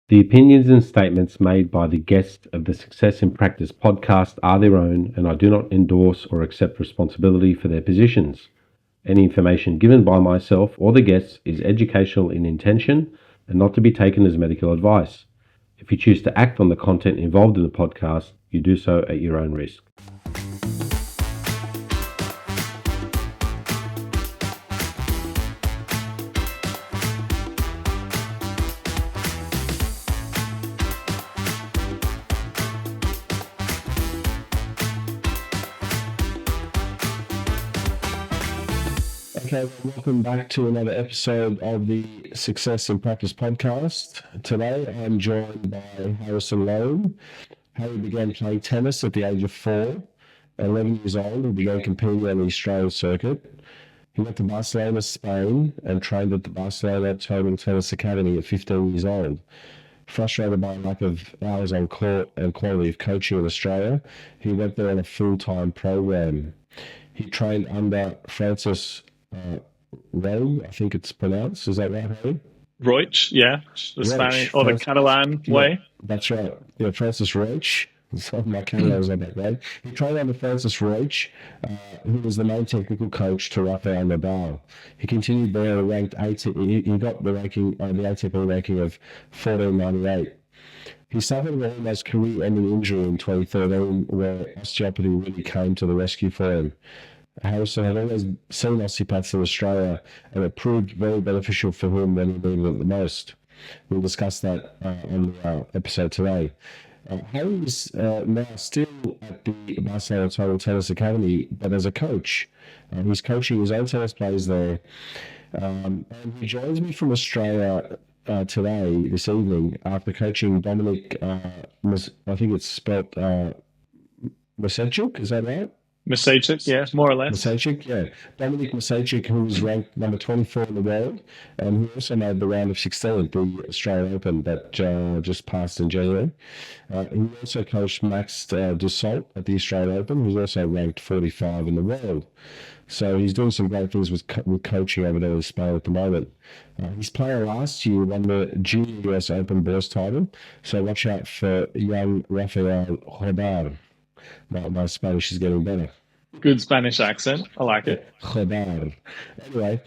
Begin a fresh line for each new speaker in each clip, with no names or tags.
The opinions and statements made by the guests of the Success in Practice podcast are their own, and I do not endorse or accept responsibility for their positions. Any information given by myself or the guests is educational in intention and not to be taken as medical advice. If you choose to act on the content involved in the podcast, you do so at your own risk. Okay, welcome back to another episode of the Success in Practice podcast. Today I'm joined by Harrison Lombe. Harry began playing tennis at the age of 4. At 11 years old, he began competing on the Australian circuit. He went to Barcelona, Spain, and trained at the Barcelona Total Tennis Academy at 15 years old. Frustrated by a lack of hours on court and quality of coaching in Australia, he went there on a full-time program. He trained under Francis Roig, I think it's pronounced. Is that right, Harry?
Roig, yeah. The Spanish or the Catalan way.
That's right. Yeah, Francis Roig. Some of my Catalans on that, right? He trained under Francis Roig, who was the main technical coach to Rafael Nadal. He continued there, ranked 18. He got the ranking, the ATP ranking of 1498. He suffered an almost career-ending injury in 2013, where osteopathy really came to the rescue for him. Harrison had always seen osteopaths in Australia, and it proved very beneficial for him when he needed it the most. We'll discuss that on the episode today. Harry is now still at the Barcelona Total Tennis Academy, but as a coach. He's coaching his own tennis players there. And he joins me from Australia today, this evening, after coaching Dominic, I think it's spelled Masechuk, is that right?
Masechuk, yeah, more or less.
Masechuk, yeah. Dominic Masechuk, who was ranked number 24 in the world, and he also made the round of 16 at the Australian Open that just passed in January. He also coached Max Dussault at the Australian Open, who's also ranked 45 in the world. So he's doing some great things with coaching over there in Spain at the moment. His player last year won the Junior US Open boys title, so watch out for young Rafael Rodar. My Spanish is getting better.
Good Spanish accent. I like it.
Rodar. Anyway,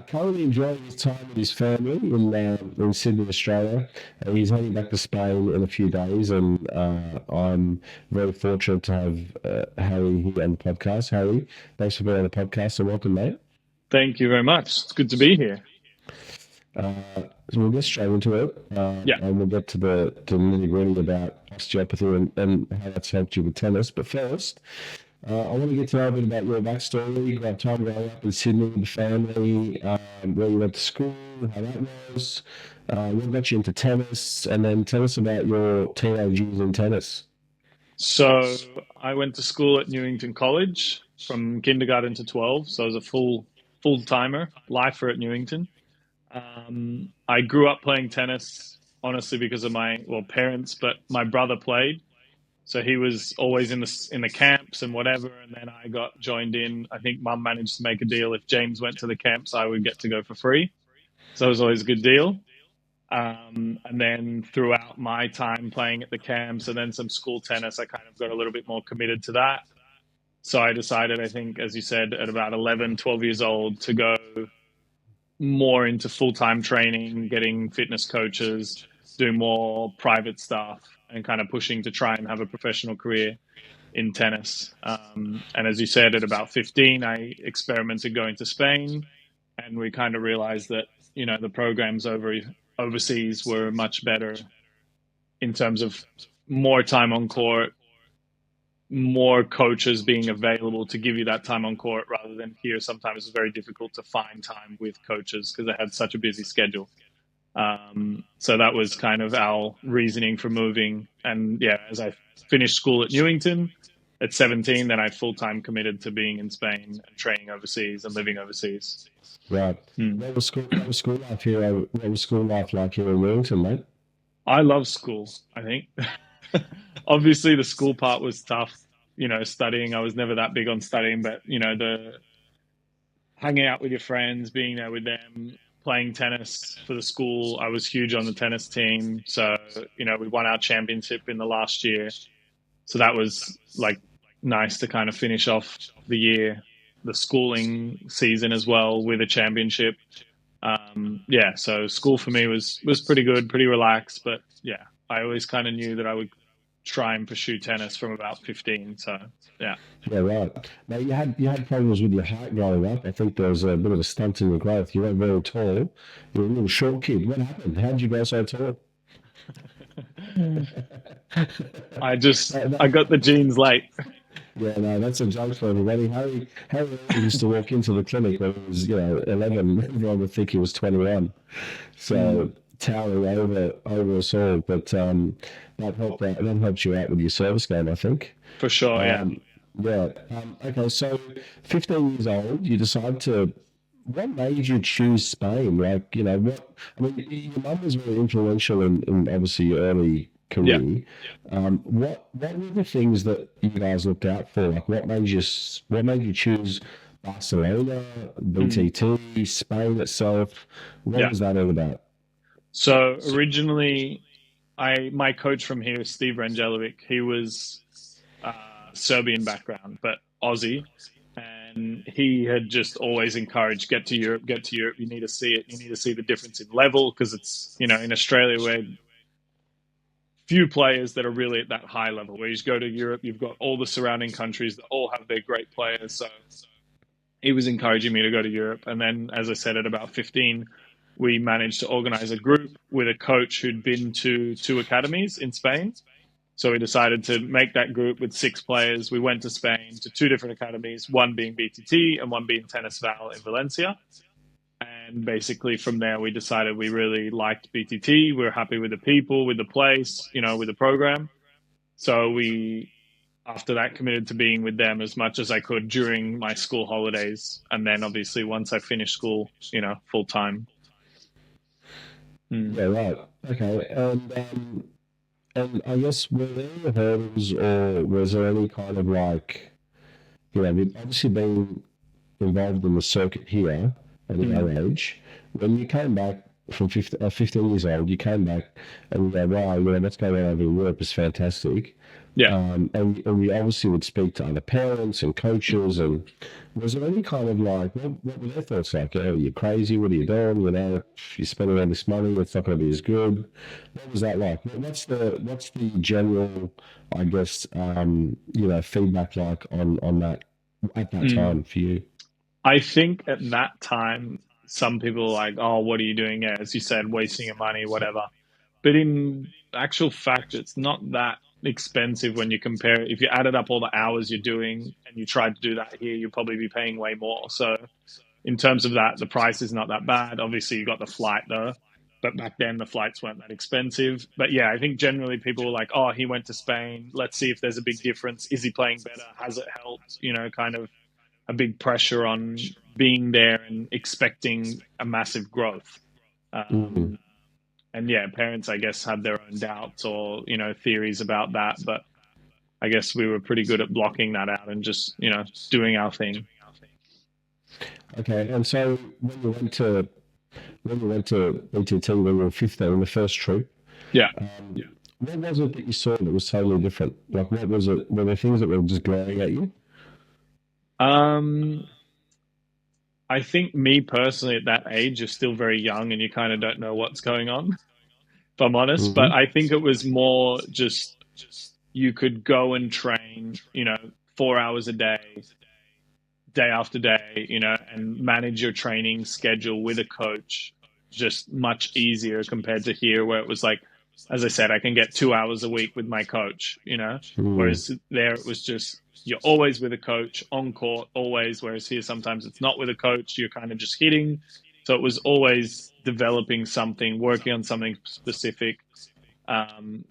currently enjoying his time with his family in Sydney, Australia. He's heading back to Spain in a few days, and I'm very fortunate to have Harry here on the podcast. Harry, thanks for being on the podcast, and welcome, mate.
Thank you very much. It's good to be here.
So we'll get straight into it, and we'll get to the nitty-gritty about osteopathy and how that's helped you with tennis. But first, I want to get to know a bit about your backstory, about time growing up in Sydney with the family, where you went to school, how that was, what got you into tennis, and then tell us about your teenage years in tennis.
So I went to school at Newington College from kindergarten to 12, so I was a full-timer, lifer at Newington. I grew up playing tennis, honestly, because of my parents, but my brother played, so he was always in the camps and whatever. And then I got joined in. I think Mum managed to make a deal: if James went to the camps, I would get to go for free. So it was always a good deal. And then throughout my time playing at the camps and then some school tennis, I kind of got a little bit more committed to that. So I decided, I think, as you said, at about 11, 12 years old, to go more into full-time training, getting fitness coaches, doing more private stuff, and kind of pushing to try and have a professional career in tennis. And as you said, at about 15, I experimented going to Spain, and we kind of realized that, the programs overseas were much better in terms of more time on court, more coaches being available to give you that time on court, rather than here. Sometimes it's very difficult to find time with coaches because they had such a busy schedule. So that was kind of our reasoning for moving. And yeah, as I finished school at Newington at 17, then I full-time committed to being in Spain and training overseas and living overseas.
Right. What was school life here? What was school life like here in Newington, mate?
I love school, I think. Obviously, the school part was tough, studying. I was never that big on studying, but, the hanging out with your friends, being there with them, playing tennis for the school. I was huge on the tennis team. So, we won our championship in the last year. So that was like nice to kind of finish off the year, the schooling season as well with a championship. Yeah, so school for me was pretty good, pretty relaxed, but yeah, I always kind of knew that I would try and pursue tennis from about 15. So yeah.
Yeah, right. Now you had problems with your height growing up. I think there was a bit of a stunt in your growth. You weren't very tall. You were a little short kid. What happened? How did you grow so tall?
I
That,
got the genes late.
yeah, no, that's a joke for everybody. Harry used to walk into the clinic when he was, 11. Everyone would think he was 21. So
Mm,
towering over us all. But that helps you out with your service game, I think.
for sure, yeah.
Um, yeah. Okay. So, 15 years old, you decide to. What made you choose Spain? Like, what? I mean, your mum was very influential in obviously your early
Yeah.
career. What were the things that you guys looked out for? Like, what made you choose Barcelona,
Mm,
BTT, Spain itself? What
yeah.
was that all about?
So originally, my coach from here, Steve Rangelovic, he was Serbian background, but Aussie. And he had just always encouraged, get to Europe, get to Europe. You need to see it. You need to see the difference in level because it's, in Australia, where few players that are really at that high level. Where you just go to Europe, you've got all the surrounding countries that all have their great players. So he was encouraging me to go to Europe. And then, as I said, at about 15, we managed to organize a group with a coach who'd been to two academies in Spain. So we decided to make that group with six players. We went to Spain to two different academies, one being BTT and one being Tennis Val in Valencia. And basically from there, we decided we really liked BTT. We were happy with the people, with the place, with the program. So we, after that, committed to being with them as much as I could during my school holidays. And then obviously once I finished school, full time. Mm.
Yeah, right. Okay. And I guess were there any hurdles or was there any kind of like, we've obviously been involved in the circuit here at a
Mm.
young age. When you came back from 15 years old, you came back and you go, wow, let's go out over Europe is fantastic.
Yeah.
And we obviously would speak to other parents and coaches. And was there any kind of like, what were their thoughts like? Oh, you're crazy. What are you doing? You're spending all this money. It's not going to be as good. What was that like? What's the general, I guess, feedback like on that at that
Mm.
time for you?
I think at that time, some people were like, oh, what are you doing? Yeah, as you said, wasting your money, whatever. But in actual fact, it's not that expensive when you compare it. If you added up all the hours you're doing and you tried to do that here, you'd probably be paying way more. So in terms of that, the price is not that bad. Obviously, you got the flight though. But back then, the flights weren't that expensive. But yeah, I think generally people were like, oh, he went to Spain. Let's see if there's a big difference. Is he playing better? Has it helped? Kind of a big pressure on being there and expecting a massive growth.
Mm.
Um, and yeah, parents, I guess, had their own doubts or, theories about that. But I guess we were pretty good at blocking that out and just, doing our thing.
Okay, and so when you went to BTT when you were 15 on the first trip,
Yeah.
what was it that you saw that was totally different? Like, what was it? Were there things that were just glaring at you?
Um, I think me personally at that age, you're still very young and you kind of don't know what's going on, if I'm honest. But
Hmm.
I think it was more just you could go and train, 4 hours a day, day after day, and manage your training schedule with a coach just much easier compared to here, where it was like, as I said, I can get 2 hours a week with my coach.
Mm.
Whereas there it was just, you're always with a coach on court, always. Whereas here, sometimes it's not with a coach, you're kind of just hitting. So it was always developing something, working on something specific.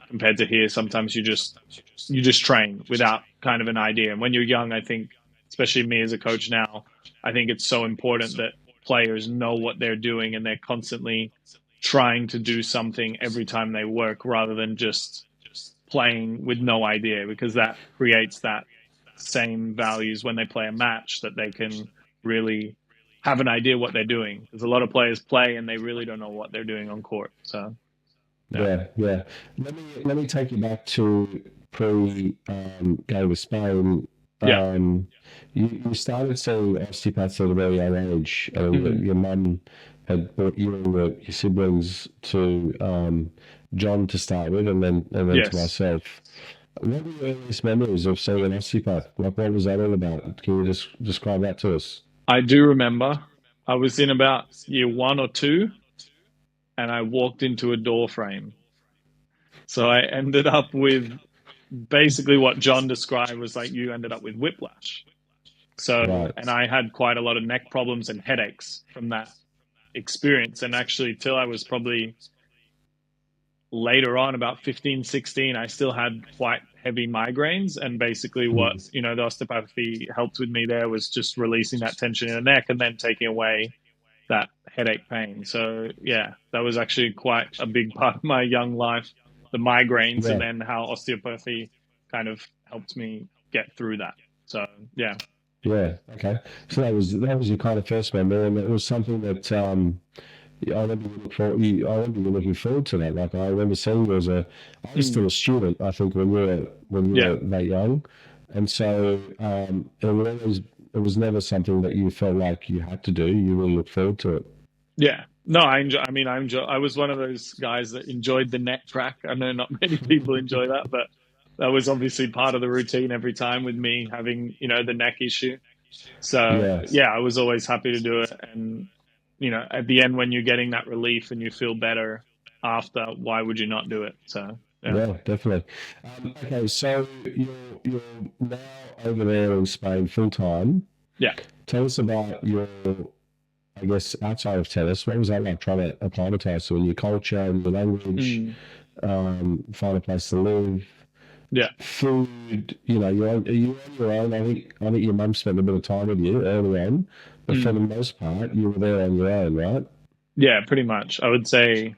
Compared to here, sometimes you just train without kind of an idea. And when you're young, I think, especially me as a coach now, I think it's so important that players know what they're doing and they're constantly trying to do something every time they work rather than just playing with no idea, because that creates that same values when they play a match that they can really have an idea what they're doing. Because a lot of players play and they really don't know what they're doing on court. So yeah,
Yeah, yeah. Let me take you back to pre go to Spain.
yeah,
Um, you started seeing osteopaths at a very young age, and
hmm
your mum had brought you and your siblings to John to start with, and then to
yes,
myself. What were your earliest memories of seeing an osteopath? Like, what was that all about? Can you just describe that to us?
I do remember. I was in about year one or two, and I walked into a door frame. So I ended up with basically what John described was like you ended up with whiplash. So,
Right.
and I had quite a lot of neck problems and headaches from that experience. And actually, till I was probably later on, about 15, 16, I still had quite heavy migraines. And basically, what,
Mm.
the osteopathy helped with me there was just releasing that tension in the neck and then taking away that headache pain. So, yeah, that was actually quite a big part of my young life, the migraines, and
Yeah.
then how osteopathy kind of helped me get through that. So, yeah.
Yeah. Okay. So that was your kind of first memory, and it was something that yeah, I remember you looking forward to that. Like I remember seeing you I was
Mm,
still a student, I think, when we were
yeah.
that young, and so it was never something that you felt like you had to do. You really look forward to it.
Yeah. No, I enjoy. I mean, I was one of those guys that enjoyed the neck track. I know not many people enjoy that, but that was obviously part of the routine every time with me having, the neck issue. So
Yeah.
yeah, I was always happy to do it. And, at the end, when you're getting that relief and you feel better after, why would you not do it? So yeah.
Yeah, definitely. Okay, so you're now over there in Spain full time.
Yeah.
Tell us about your, I guess, outside of tennis. What was that like trying to acclimatise to a new culture and the language,
Mm,
find a place to live,
yeah.
food? Are you on your own? I think your mum spent a bit of time with you early on, but for the
Mm,
most part, you were there on your own, right?
yeah, pretty much. I would say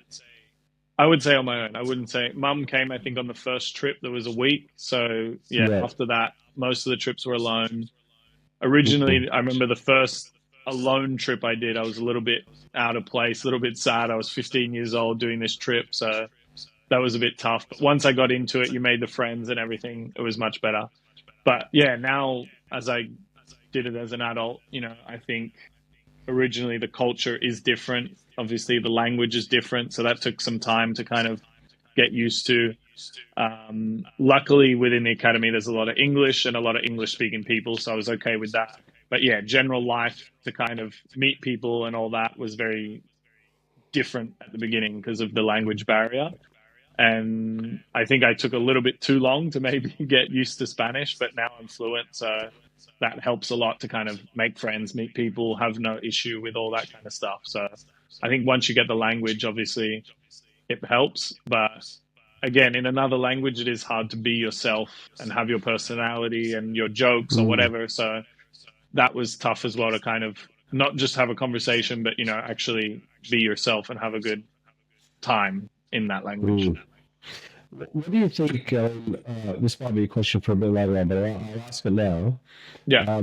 on my own. I wouldn't say mum came, I think, on the first trip. There was a week. So, yeah,
Yeah.
after that, most of the trips were alone.
Mm.
Originally, I remember the first alone trip I did, I was a little bit out of place, a little bit sad. I was 15 years old doing this trip. So that was a bit tough. But once I got into it, you made the friends and everything, it was much better. But yeah, now as I did it as an adult, I think originally the culture is different. Obviously, the language is different. So that took some time to kind of get used to. Luckily, within the academy, there's a lot of English and a lot of English speaking people. So I was okay with that. But yeah, general life to kind of meet people and all that was very different at the beginning because of the language barrier. And I think I took a little bit too long to maybe get used to Spanish, but now I'm fluent. So that helps a lot to kind of make friends, meet people, have no issue with all that kind of stuff. So I think once you get the language, obviously it helps. But again, in another language, it is hard to be yourself and have your personality and your jokes or
Mm.
whatever. So that was tough as well to kind of not just have a conversation, but, actually be yourself and have a good time in that language.
Mm. What do you think? This might be a question for a bit later on, but I'll ask it now.
Yeah.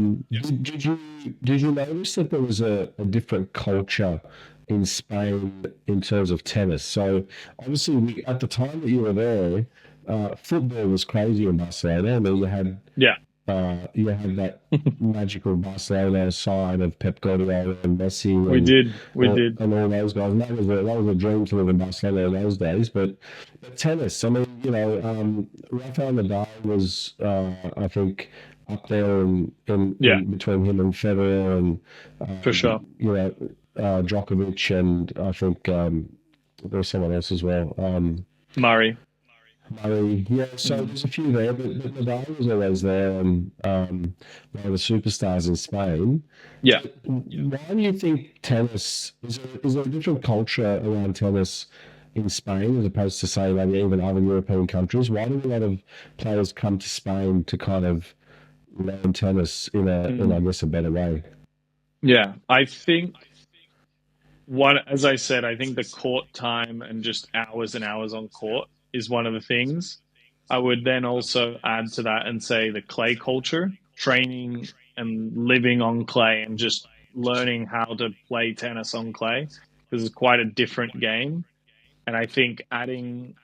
Did you notice that there was a different culture in Spain in terms of tennis? So obviously, at the time that you were there, football was crazy in Barcelona. I mean,
Yeah.
you had that magical Barcelona side of Pep Guardiola and Messi
We
and
did. We did.
and all those guys. And that was a dream to live in Barcelona in those days. But tennis, I mean, Rafael Nadal was, I think, up there
Yeah,
in between him and Federer and
for sure.
Djokovic, and I think there was someone else as well.
Murray.
Yeah, so
Mm.
there's a few there, but Nadal was always there, and one of the superstars in Spain.
Yeah.
Why do you think tennis is there a different culture around tennis in Spain as opposed to say maybe even other European countries? Why do a lot of players come to Spain to kind of learn tennis in I
Mm.
guess a better way?
Yeah. I think one, as I said, I think the court time and just hours and hours on court is one of the things. I would then also add to that and say the clay culture, training and living on clay and just learning how to play tennis on clay because it's quite a different game. And I think adding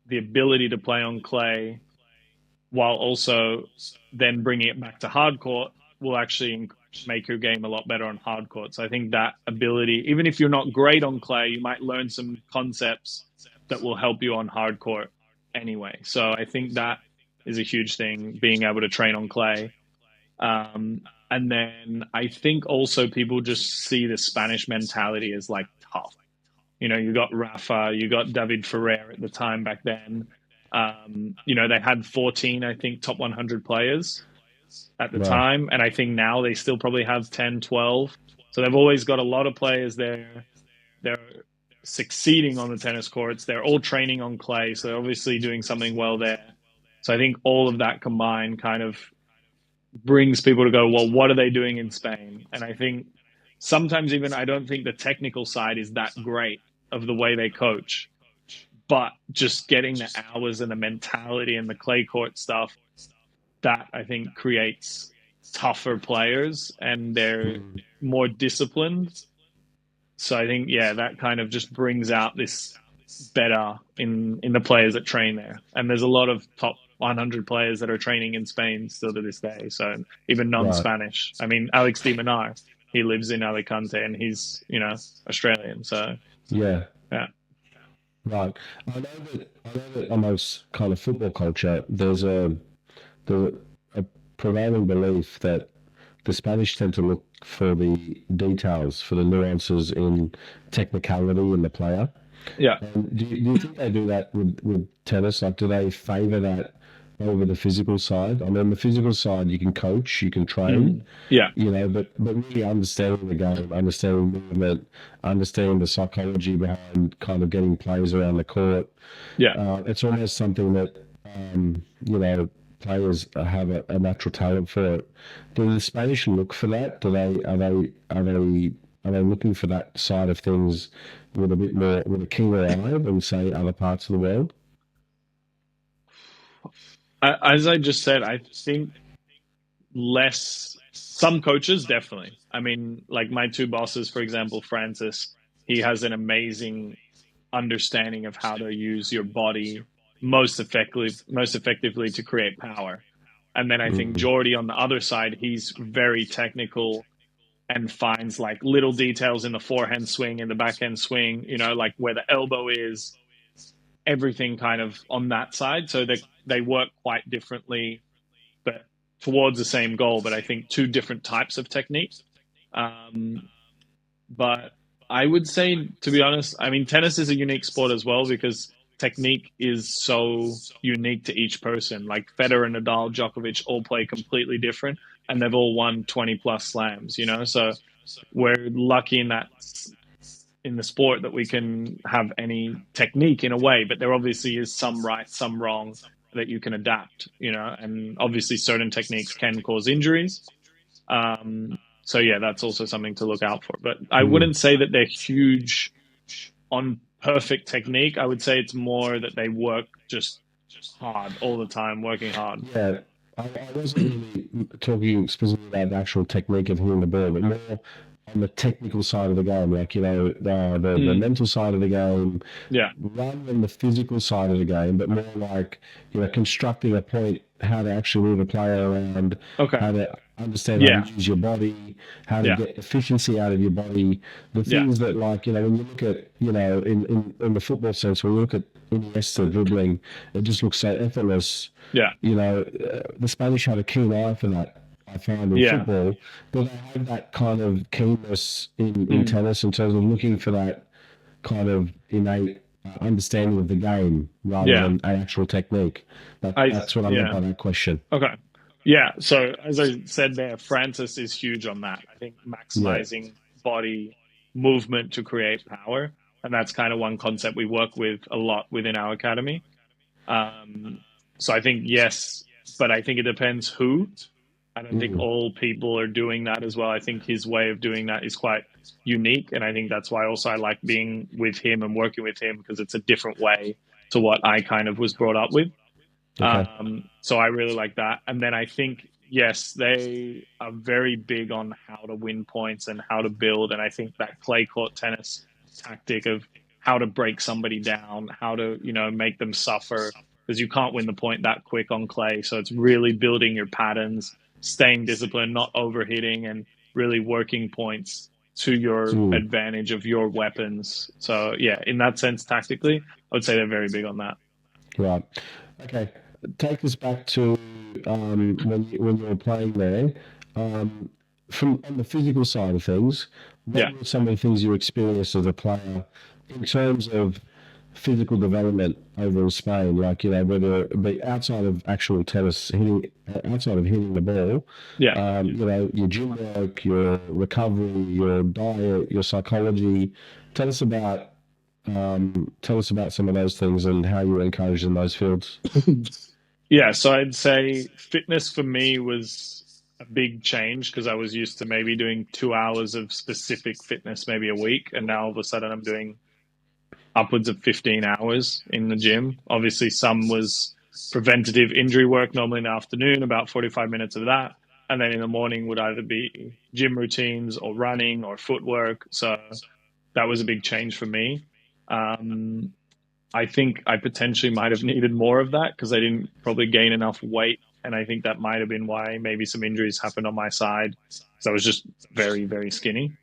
the ability to play on clay while also then bringing it back to hard court will actually make your game a lot better on hard court. So I think that ability, even if you're not great on clay, you might learn some concepts that will help you on hard court anyway. So I think that is a huge thing, being able to train on clay. And then I think also people just see the Spanish mentality as like tough. You know, you got Rafa, you got David Ferrer at the time back then. You know, they had 14, I think, top 100 players at the time. And I think now they still probably have 10, 12. So they've always got a lot of players there. They're succeeding on the tennis courts. They're all training on clay. So they're obviously doing something well there. So I think all of that combined kind of brings people to go, well, what are they doing in Spain? And I think sometimes even I don't think the technical side is that great of the way they coach, but just getting the hours and the mentality and the clay court stuff, that I think creates tougher players and they're more disciplined. So I think, yeah, that kind of just brings out this better in the players that train there. And there's a lot of top 100 players that are training in Spain still to this day. So even non-Spanish. I mean, Alex de Minaur, he lives in Alicante and he's, you know, Australian. So
Yeah.
yeah.
Right. I know that almost kind of football culture, there's a prevailing belief that the Spanish tend to look for the details, for the nuances in technicality in the player.
Yeah.
And do you think they do that with tennis? Like, do they favour that over the physical side? I mean, on the physical side, you can coach, you can train,
Yeah.
you know, but really understanding the game, understanding movement, understanding the psychology behind kind of getting players around the court.
Yeah.
It's almost something that, you know, players have a natural talent for it. Do the Spanish look for that? Are they looking for that side of things with a bit more, with a keener eye than say other parts of the world?
As I just said, I think less, some coaches definitely. I mean, like my two bosses, for example, Francis, he has an amazing understanding of how to use your body most effectively to create power. And then I think Jordy on the other side, he's very technical and finds like little details in the forehand swing, in the backhand swing, you know, like where the elbow is, everything kind of on that side. So they work quite differently, but towards the same goal. But I think two different types of technique. But I would say, to be honest, I mean, tennis is a unique sport as well because technique is so unique to each person. Like Federer, Nadal, Djokovic all play completely different, and they've all won 20 plus slams, you know? So we're lucky in that, in the sport, that we can have any technique in a way, but there obviously is some right, some wrong that you can adapt, you know? And obviously certain techniques can cause injuries. So yeah, that's also something to look out for. But I wouldn't say that they're huge on perfect technique. I would say it's more that they work just hard all the time, working hard.
Yeah, I wasn't really talking specifically about the actual technique of hitting the ball, but more on the technical side of the game, like, you know, the mental side of the game,
Yeah.
rather than the physical side of the game, but more like, you know, constructing a point, how to actually move a player around,
Okay.
how to understand how to use your body, how to get efficiency out of your body, the things that, like, you know, when you look at, you know, in the football sense, when you look at Iniesta dribbling, it just looks so effortless.
Yeah.
You know, the Spanish had a keen eye for that, I found, in football, but they have that kind of keenness in tennis in terms of looking for that kind of innate understanding of the game rather than an actual technique. That's what I meant by that question.
Okay. Yeah. So as I said there, Francis is huge on that. I think maximizing body movement to create power. And that's kind of one concept we work with a lot within our academy. So I think, yes, but I think it depends who. I don't think all people are doing that as well. I think his way of doing that is quite unique. And I think that's why also I like being with him and working with him, because it's a different way to what I kind of was brought up with.
Okay.
So I really like that. And then I think yes, they are very big on how to win points and how to build. And I think that clay court tennis tactic of how to break somebody down, how to, make them suffer, because you can't win the point that quick on clay. So it's really building your patterns, staying disciplined, not overhitting, and really working points to your
Mm,
advantage of your weapons. So yeah, in that sense, tactically, I would say they're very big on that.
right. Okay. Take us back to when you were playing there. Um, from on the physical side of things, what
Yeah.
were some of the things you experienced as a player in terms of physical development over in Spain? Like, whether it be outside of actual tennis, outside of hitting the ball,
Yeah.
your gym work, your recovery, your diet, your psychology. Tell us about tell us about some of those things and how you were encouraged in those fields.
Yeah, so I'd say fitness for me was a big change because I was used to maybe doing 2 hours of specific fitness maybe a week, and now all of a sudden I'm doing upwards of 15 hours in the gym. Obviously, some was preventative injury work, normally in the afternoon, about 45 minutes of that. And then in the morning would either be gym routines or running or footwork. So that was a big change for me. Um, I think I potentially might have needed more of that because I didn't probably gain enough weight. And I think that might have been why maybe some injuries happened on my side because I was just very, very skinny.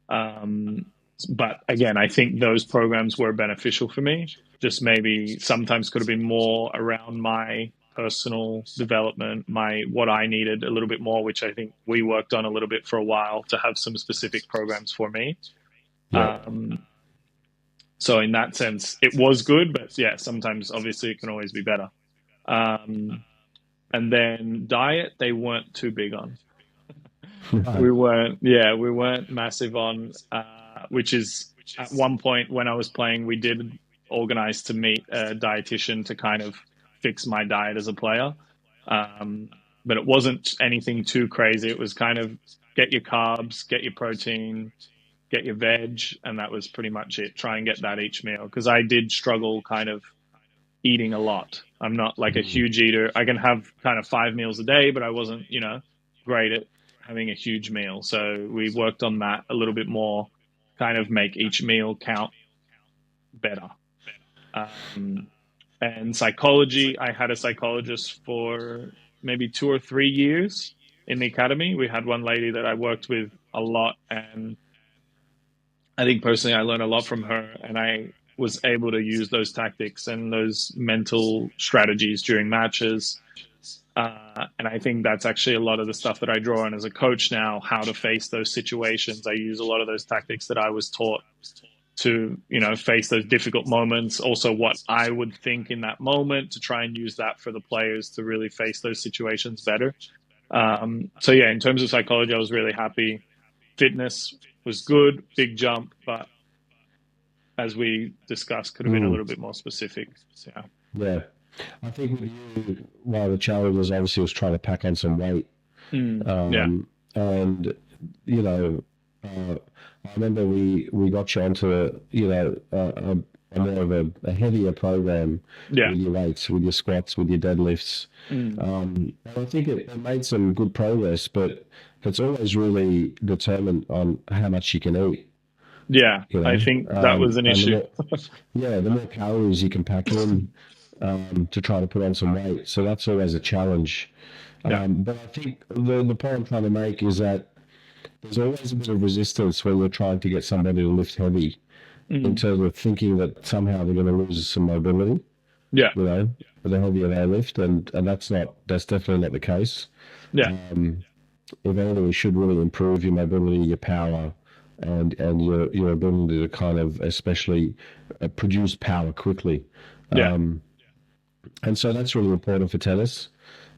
Um, but again, I think those programs were beneficial for me. Just maybe sometimes could have been more around my personal development, my what I needed a little bit more, which I think we worked on a little bit for a while to have some specific programs for me.
Yeah.
Um, so in that sense, it was good, but yeah, sometimes obviously it can always be better. Um, and then diet, they weren't too big on.
Right.
We weren't massive on, which is at one point when I was playing, we did organize to meet a dietitian to kind of fix my diet as a player. Um, but it wasn't anything too crazy. It was kind of get your carbs, get your protein, get your veg, and that was pretty much it. Try and get that each meal because I did struggle kind of eating a lot. I'm not like a
Mm,
huge eater. I can have kind of 5 meals a day, but I wasn't, great at having a huge meal. So we worked on that a little bit more, kind of make each meal count better. Um, and psychology, I had a psychologist for maybe 2 or 3 years in the academy. We had one lady that I worked with a lot, and I think personally I learned a lot from her, and I was able to use those tactics and those mental strategies during matches. And I think that's actually a lot of the stuff that I draw on as a coach now, how to face those situations. I use a lot of those tactics that I was taught to, face those difficult moments. Also, what I would think in that moment to try and use that for the players to really face those situations better. So, yeah, in terms of psychology, I was really happy. Fitness was good, big jump, but as we discussed, could have been a
mm,
little bit more specific. Yeah.
yeah. I think with you, one of the challenges obviously was trying to pack on some weight.
Yeah.
And, you know, uh, I remember we got you onto a more of a heavier program
Yeah.
with your weights, with your squats, with your deadlifts.
Mm.
And I think it made some good progress, but it's always really determined on how much you can eat,
Yeah. I think that was an
and
issue.
the more calories you can pack in to try to put on some weight. So that's always a challenge.
Yeah.
But I think the point I'm trying to make is that there's always a bit of resistance when we're trying to get somebody to lift heavy in
Mm.
terms of thinking that somehow they're going to lose some mobility,
Yeah.
you know, the heavier they lift. And that's definitely not the case.
Yeah.
Um, if anything, it should really improve your mobility, your power, and your ability to kind of especially produce power quickly.
Yeah.
Um, and so that's really important for tennis.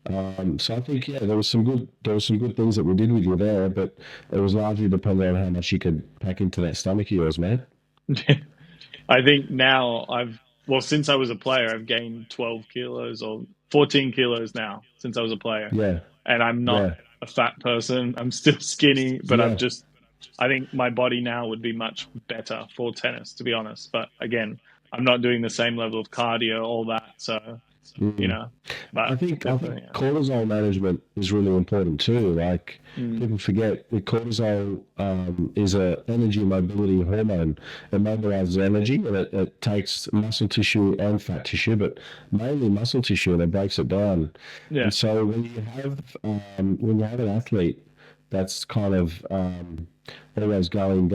So I think there was some good things that we did with you there, but it was largely dependent on how much you could pack into that stomach of yours, man.
I think now well, since I was a player, I've gained 12 kilos or 14 kilos now since I was a player.
Yeah,
And I'm not
yeah,
a fat person. I'm still skinny, but
yeah,
I think my body now would be much better for tennis, to be honest. But again, I'm not doing the same level of cardio, all that. So you
Mm.
know. But
I think
definitely,
cortisol management is really important too. Like
mm,
people forget that cortisol is a energy mobility hormone. It mobilizes energy and it takes muscle tissue and fat tissue, but mainly muscle tissue, and it breaks it down.
yeah,
And so when you have an athlete that's kind of always going,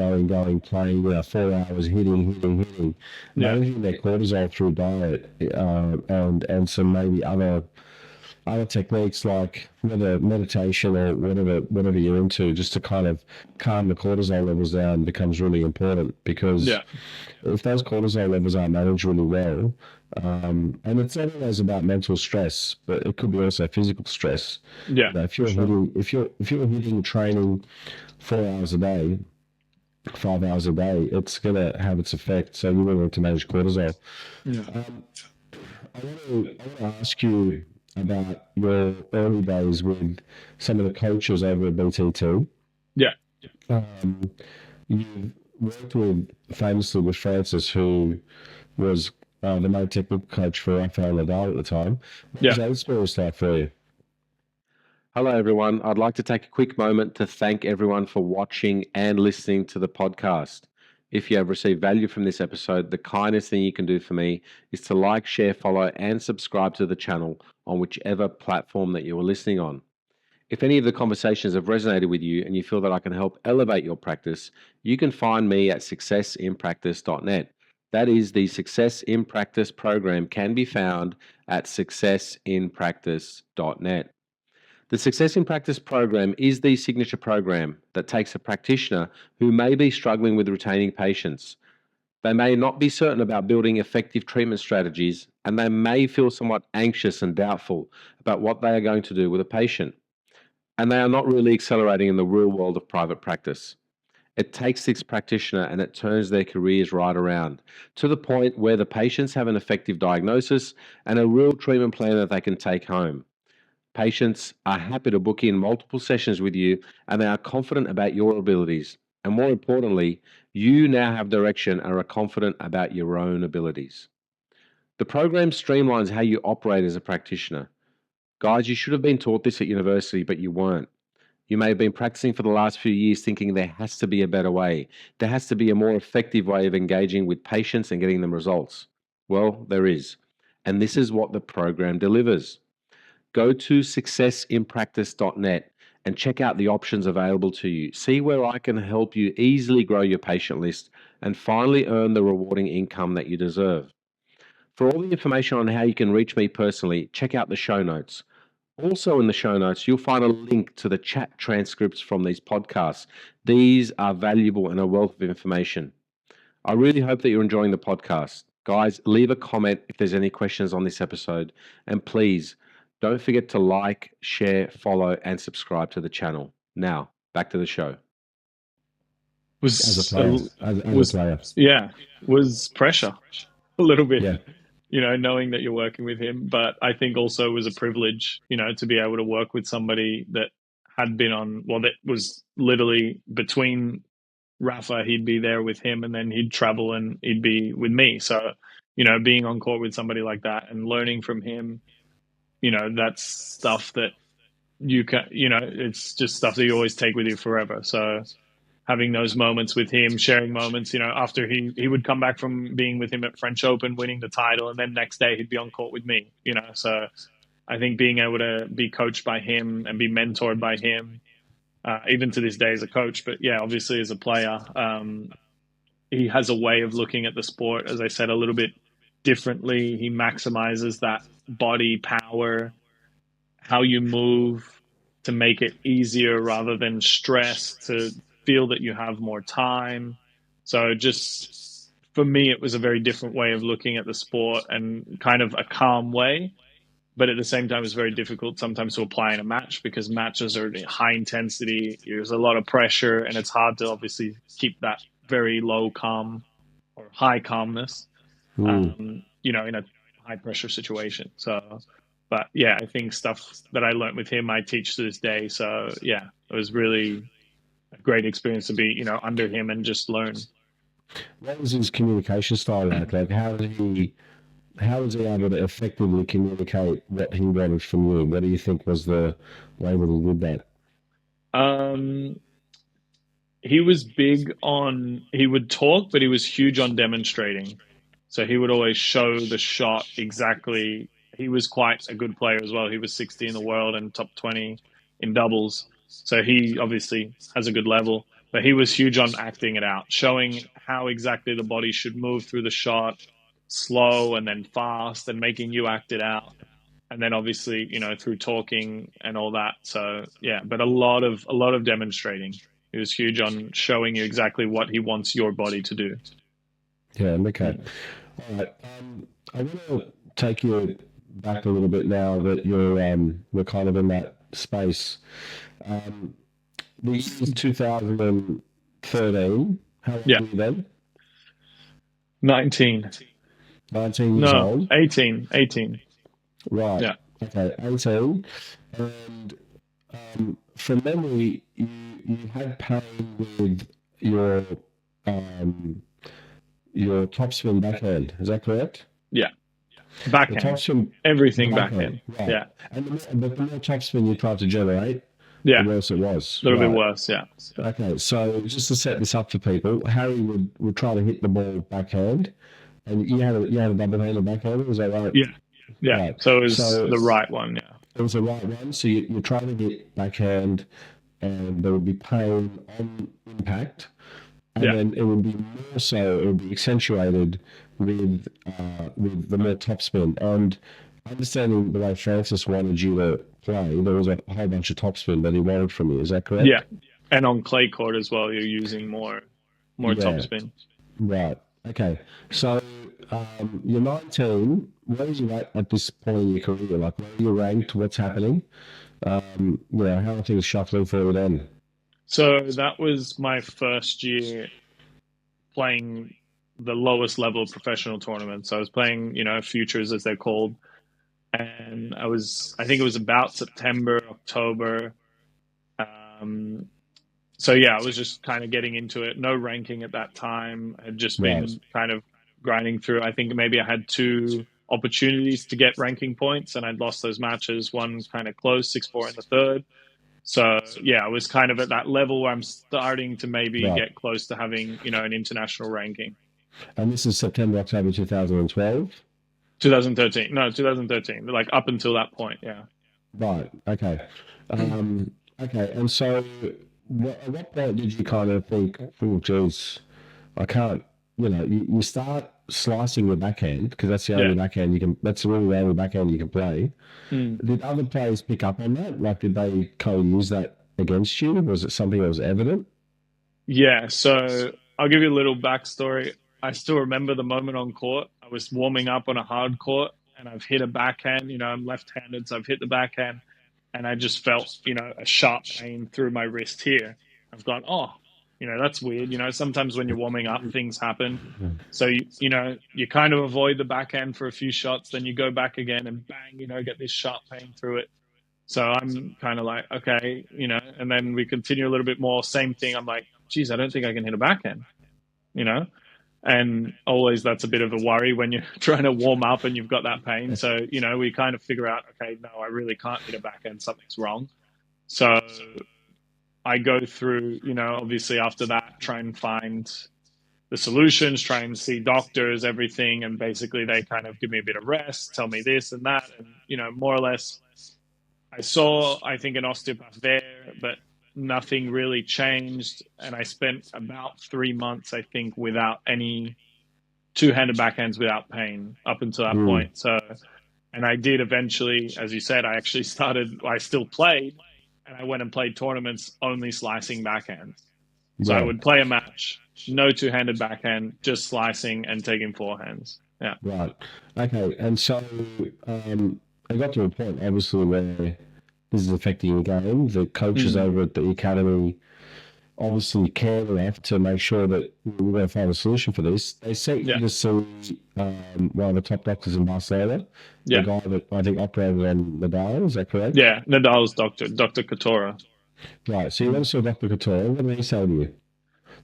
playing 4 hours, hitting,
yeah,
managing their cortisol through diet and some maybe other techniques like whether meditation or whatever you're into, just to kind of calm the cortisol levels down becomes really important because
yeah,
if those cortisol levels aren't managed really well, and it's not always about mental stress, but it could be also physical stress.
yeah,
If
for
you're
sure.
hitting training 4 hours a day, 5 hours a day, it's gonna have its effect. So you really need to manage cortisol.
Yeah,
Um, I want to ask you about your early days with some of the coaches over at BTT.
yeah,
Um, you worked with famously with Francis, who was the main technical coach for Rafael Nadal at the time. What was
yeah.
that experience like for you?
Hello, everyone. I'd like to take a quick moment to thank everyone for watching and listening to the podcast. If you have received value from this episode, the kindest thing you can do for me is to like, share, follow, and subscribe to the channel on whichever platform that you are listening on. If any of the conversations have resonated with you and you feel that I can help elevate your practice, you can find me at successinpractice.net. That is, the Success in Practice program can be found at successinpractice.net. The Success in Practice program is the signature program that takes a practitioner who may be struggling with retaining patients. They may not be certain about building effective treatment strategies, and they may feel somewhat anxious and doubtful about what they are going to do with a patient. And they are not really accelerating in the real world of private practice. It takes this practitioner and it turns their careers right around to the point where the patients have an effective diagnosis and a real treatment plan that they can take home. Patients are happy to book in multiple sessions with you and they are confident about your abilities. And more importantly, you now have direction and are confident about your own abilities. The program streamlines how you operate as a practitioner. Guys, you should have been taught this at university, but you weren't. You may have been practicing for the last few years thinking there has to be a better way. There has to be a more effective way of engaging with patients and getting them results. Well, there is. And this is what the program delivers. Go to successinpractice.net and check out the options available to you. See where I can help you easily grow your patient list and finally earn the rewarding income that you deserve. For all the information on how you can reach me personally, check out the show notes. Also, in the show notes, you'll find a link to the chat transcripts from these podcasts. These are valuable and a wealth of information. I really hope that you're enjoying the podcast. Guys, leave a comment if there's any questions on this episode. And please don't forget to like, share, follow, and subscribe to the channel. Now, back to the show.
As a
Was
player, as a
was
player,
yeah, was pressure a little bit,
yeah.
knowing that you're working with him. But I think also it was a privilege, to be able to work with somebody that had been on, well, that was literally between Rafa, he'd be there with him, and then he'd travel and he'd be with me. So, being on court with somebody like that and learning from him, that's stuff that you can, it's just stuff that you always take with you forever. So having those moments with him, sharing moments, after he would come back from being with him at French Open, winning the title, and then next day he'd be on court with me, So I think being able to be coached by him and be mentored by him, even to this day as a coach, but yeah, obviously as a player, he has a way of looking at the sport, as I said, a little bit differently. He maximizes that body power, how you move to make it easier rather than stress, to feel that you have more time. So just for me, it was a very different way of looking at the sport and kind of a calm way. But at the same time, it's very difficult sometimes to apply in a match because matches are high intensity. There's a lot of pressure, and it's hard to obviously keep that very low calm or high calmness,
Mm.
in a high pressure situation. So, but yeah, I think stuff that I learned with him, I teach to this day. So yeah, it was really a great experience to be, under him and just learn.
What was his communication style like? Like, how did he how was he able to effectively communicate what he wanted from you? What do you think was the way that he did that?
Um, he was big on, he would talk, but he was huge on demonstrating. So he would always show the shot exactly. He was quite a good player as well. He was 60 in the world and top 20 in doubles. So he obviously has a good level, but he was huge on acting it out, showing how exactly the body should move through the shot, slow and then fast, and making you act it out. And then obviously, through talking and all that. So yeah, but a lot of demonstrating. He was huge on showing you exactly what he wants your body to do.
Yeah, okay. All right. I want to take you back a little bit now that we're kind of in that space. Um, the year 2013, how old
Yeah,
were you then?
19.
19 years
No,
old?
18. 18.
Right.
Yeah.
Okay, 18. And from memory, you had pain with your um, your topspin backhand. Is that correct?
Yeah.
The
Backhand.
topspin, the
Everything
backhand,
backhand.
right.
Yeah.
And but the more topspin you tried to generate, the
Yeah.
worse it was.
A little bit
Right.
worse. Yeah.
Okay, so just to set this up for people, Harry would try to hit the ball backhand, and you had a double-handed backhand, is that right?
Yeah. Yeah.
Right.
So it was
So
the right one. Yeah.
it was the right one. So you try to hit backhand, and there would be pain on impact, and
Yeah.
then it would be more so. It would be accentuated with the more topspin. And understanding the way Francis wanted you to play, there was a whole bunch of topspin that he wanted from you. Is that
Yeah.
correct?
And on clay court as well, you're using more
Yeah.
topspin.
Right. Okay. So you're 19. Where are you at this point in your career? Like, where are you ranked? What's happening? How are things shuffling forward then?
So that was my first year playing the lowest level of professional tournaments. I was playing, futures as they're called. And I think it was about September, October. Um, so yeah, I was just kind of getting into it. No ranking at that time. I had just
Right.
been kind of grinding through. I think maybe I had two opportunities to get ranking points, and I'd lost those matches. One kind of close, 6-4 in the third. So yeah, I was kind of at that level where I'm starting to maybe
Right.
get close to having, an international ranking.
And this is September, October 2012.
2013. No, 2013. Like up until that point, yeah.
Right. Okay. Um, okay. And so, at what point did you kind of think, oh, geez, I can't, you start slicing the backhand because that's the
Yeah.
only backhand you can, that's really the only backhand you can play.
Mm.
Did other players pick up on that? Like, did they kind of use that against you? Was it something that was evident?
Yeah, so I'll give you a little backstory. I still remember the moment on court. I was warming up on a hard court and I've hit a backhand. I'm left-handed, so I've hit the backhand and I just felt, a sharp pain through my wrist here. I've gone, oh, that's weird. Sometimes when you're warming up, things happen. So, you kind of avoid the backhand for a few shots, then you go back again and bang, get this sharp pain through it. So I'm kind of like, okay, and then we continue a little bit more. Same thing. I'm like, geez, I don't think I can hit a backhand, you know? And always that's a bit of a worry when you're trying to warm up and you've got that pain. So, we kind of figure out, okay, no, I really can't hit a backhand. Something's wrong. So I go through, obviously after that, try and find the solutions, try and see doctors, everything. And basically they kind of give me a bit of rest, tell me this and that. And, more or less, I saw, I think, an osteopath there, but nothing really changed. And I spent about 3 months, I think, without any two-handed backhands without pain up until that point. So, and I did eventually, as you said, I still played, and I went and played tournaments only slicing backhands. So I would play a match, no two-handed backhand, just slicing and taking forehands. Yeah.
Right. Okay. And so I got to a point, obviously, where this is affecting your game. The coaches over at the academy obviously care enough to make sure that we're going to find a solution for this. They sent you to see one of the top doctors in Barcelona, the guy that I think operated on Nadal. Is that correct?
Yeah, Nadal's doctor, Dr. Katora.
Right. So you went to see Dr. Couture. What did he say to you?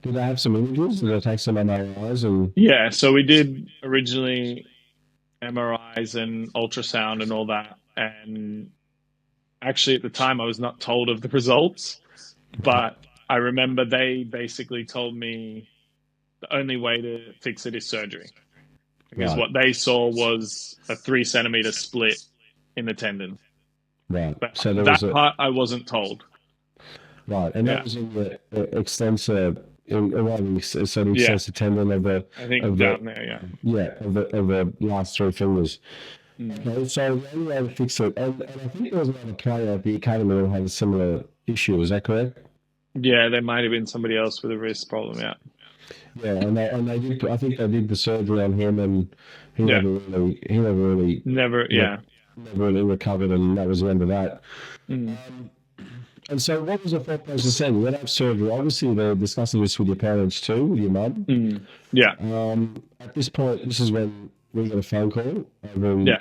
Did they have some images? Did they take some MRIs?
Yeah, so we did originally MRIs and ultrasound and all that. And actually, at the time, I was not told of the results, but I remember they basically told me the only way to fix it is surgery, because
Right.
what they saw was a 3 centimeter split in the tendon.
Right.
But
So there was
that
a
part I wasn't told.
right, and that
Yeah,
was in the extensor, so the
yeah,
extensor tendon
I think
of the
down there. Yeah.
of the last three fingers.
Mm.
Okay, so the only way to fix it, and I think there was another player at the academy who had a similar issue. Is that correct?
Yeah, there might have been somebody else with a wrist problem. Yeah,
Yeah, and they did. I think they did the surgery on him, and
yeah,
he never really
never.
re-
Yeah.
never really recovered, and that was the end of that.
Mm.
And so, what was the thought process then? You went have surgery. Obviously, they're discussing this with your parents too, with your mum.
Mm. Yeah,
At this point, this is when we got a phone call
yeah,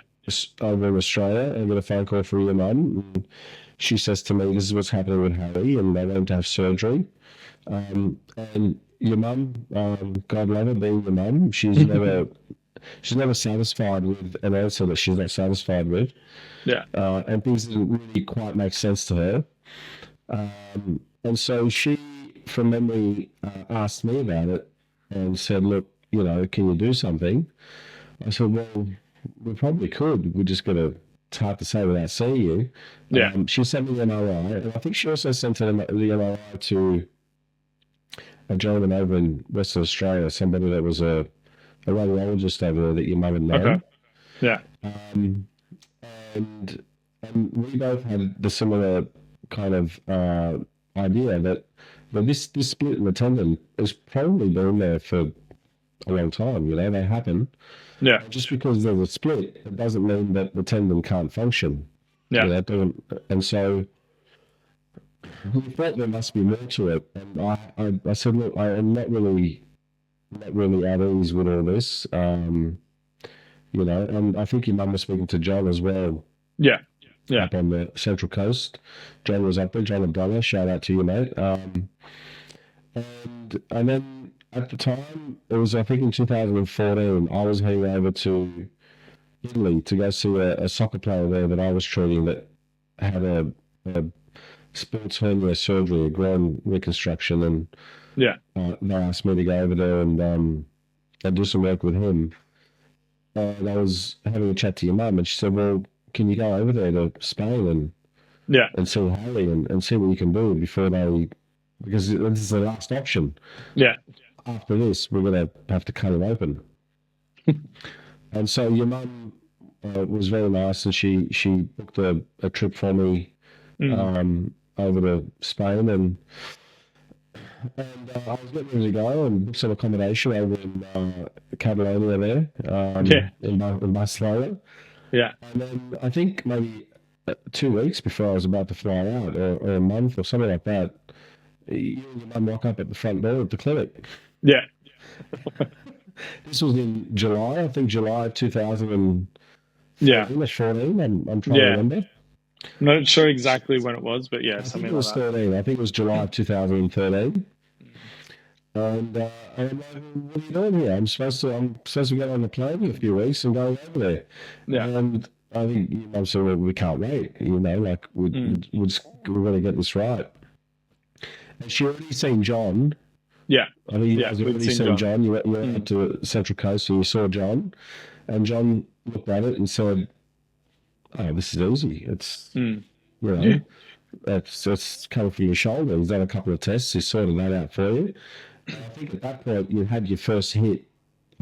over in Australia, and got a phone call from your mum. And she says to me, "This is what's happening with Harry, and they want him to have surgery." And your mum, God love her, being your mum, she's never satisfied with an answer that she's not satisfied with,
yeah,
and things didn't really quite make sense to her. And so she, from memory, asked me about it and said, "Look, you know, can you do something?" I said, "Well, we probably could. We just got to. It's hard to say without seeing you."
yeah.
She sent me an MRI, and I think she also sent the MRI to a gentleman over in Western Australia, somebody that was a radiologist over there that your mum had known.
Okay. Yeah,
Um, and we both had the similar kind of idea that this split in the tendon has probably been there for a long time. You know, they happen.
yeah,
Just because there's a split, it doesn't mean that the tendon can't function.
yeah,
You know, it doesn't, and so we thought there must be more to it. And I said, look, I am not really at ease with all this. You know, and I think your mum was speaking to John as well
yeah, yeah.
up on the Central Coast. John was up there, John Abdullah, shout out to you, mate. And then at the time, it was, I think, in 2014, I was heading over to Italy to go see a soccer player there that I was treating that had a sports hernia surgery, a groin reconstruction, and
Yeah.
they asked me to go over there and do some work with him. And I was having a chat to your mum, and she said, "Well, can you go over there to Spain
Yeah.
and see Harry and see what you can do before they, because this is the last option.
Yeah.
After this, we're going to have to cut it open." And so your mum was very nice, and she booked a trip for me over to Spain, and I was getting ready to go and book some accommodation over in Catalonia there, in Barcelona.
Yeah.
And then I think maybe 2 weeks before I was about to fly out, or a month or something like that, you and your mum rock up at the front door of the clinic.
Yeah.
This was in July, I think July 2014
Yeah.
or 14. I'm trying to
Yeah.
remember.
I'm not sure exactly when it was, but yeah,
I think
something
it was
like that.
13. I think it was July of 2013. And I'm like, "What are you doing here? I'm supposed to get on the plane in a few weeks and go over there."
Yeah.
And I think your mum said, "Well, we can't wait. You know, like we're going to get this right." And she already seen John.
Yeah.
I think you
Yeah,
guys have
we'd
already
seen
seen
John.
John. You went up to Central Coast and you saw John. And John looked at it and said, "Oh, this is easy. It's, you know,
Yeah.
that's coming from your shoulder. He's done a couple of tests. He's sorted that out for you." And I think at that point you had your first hit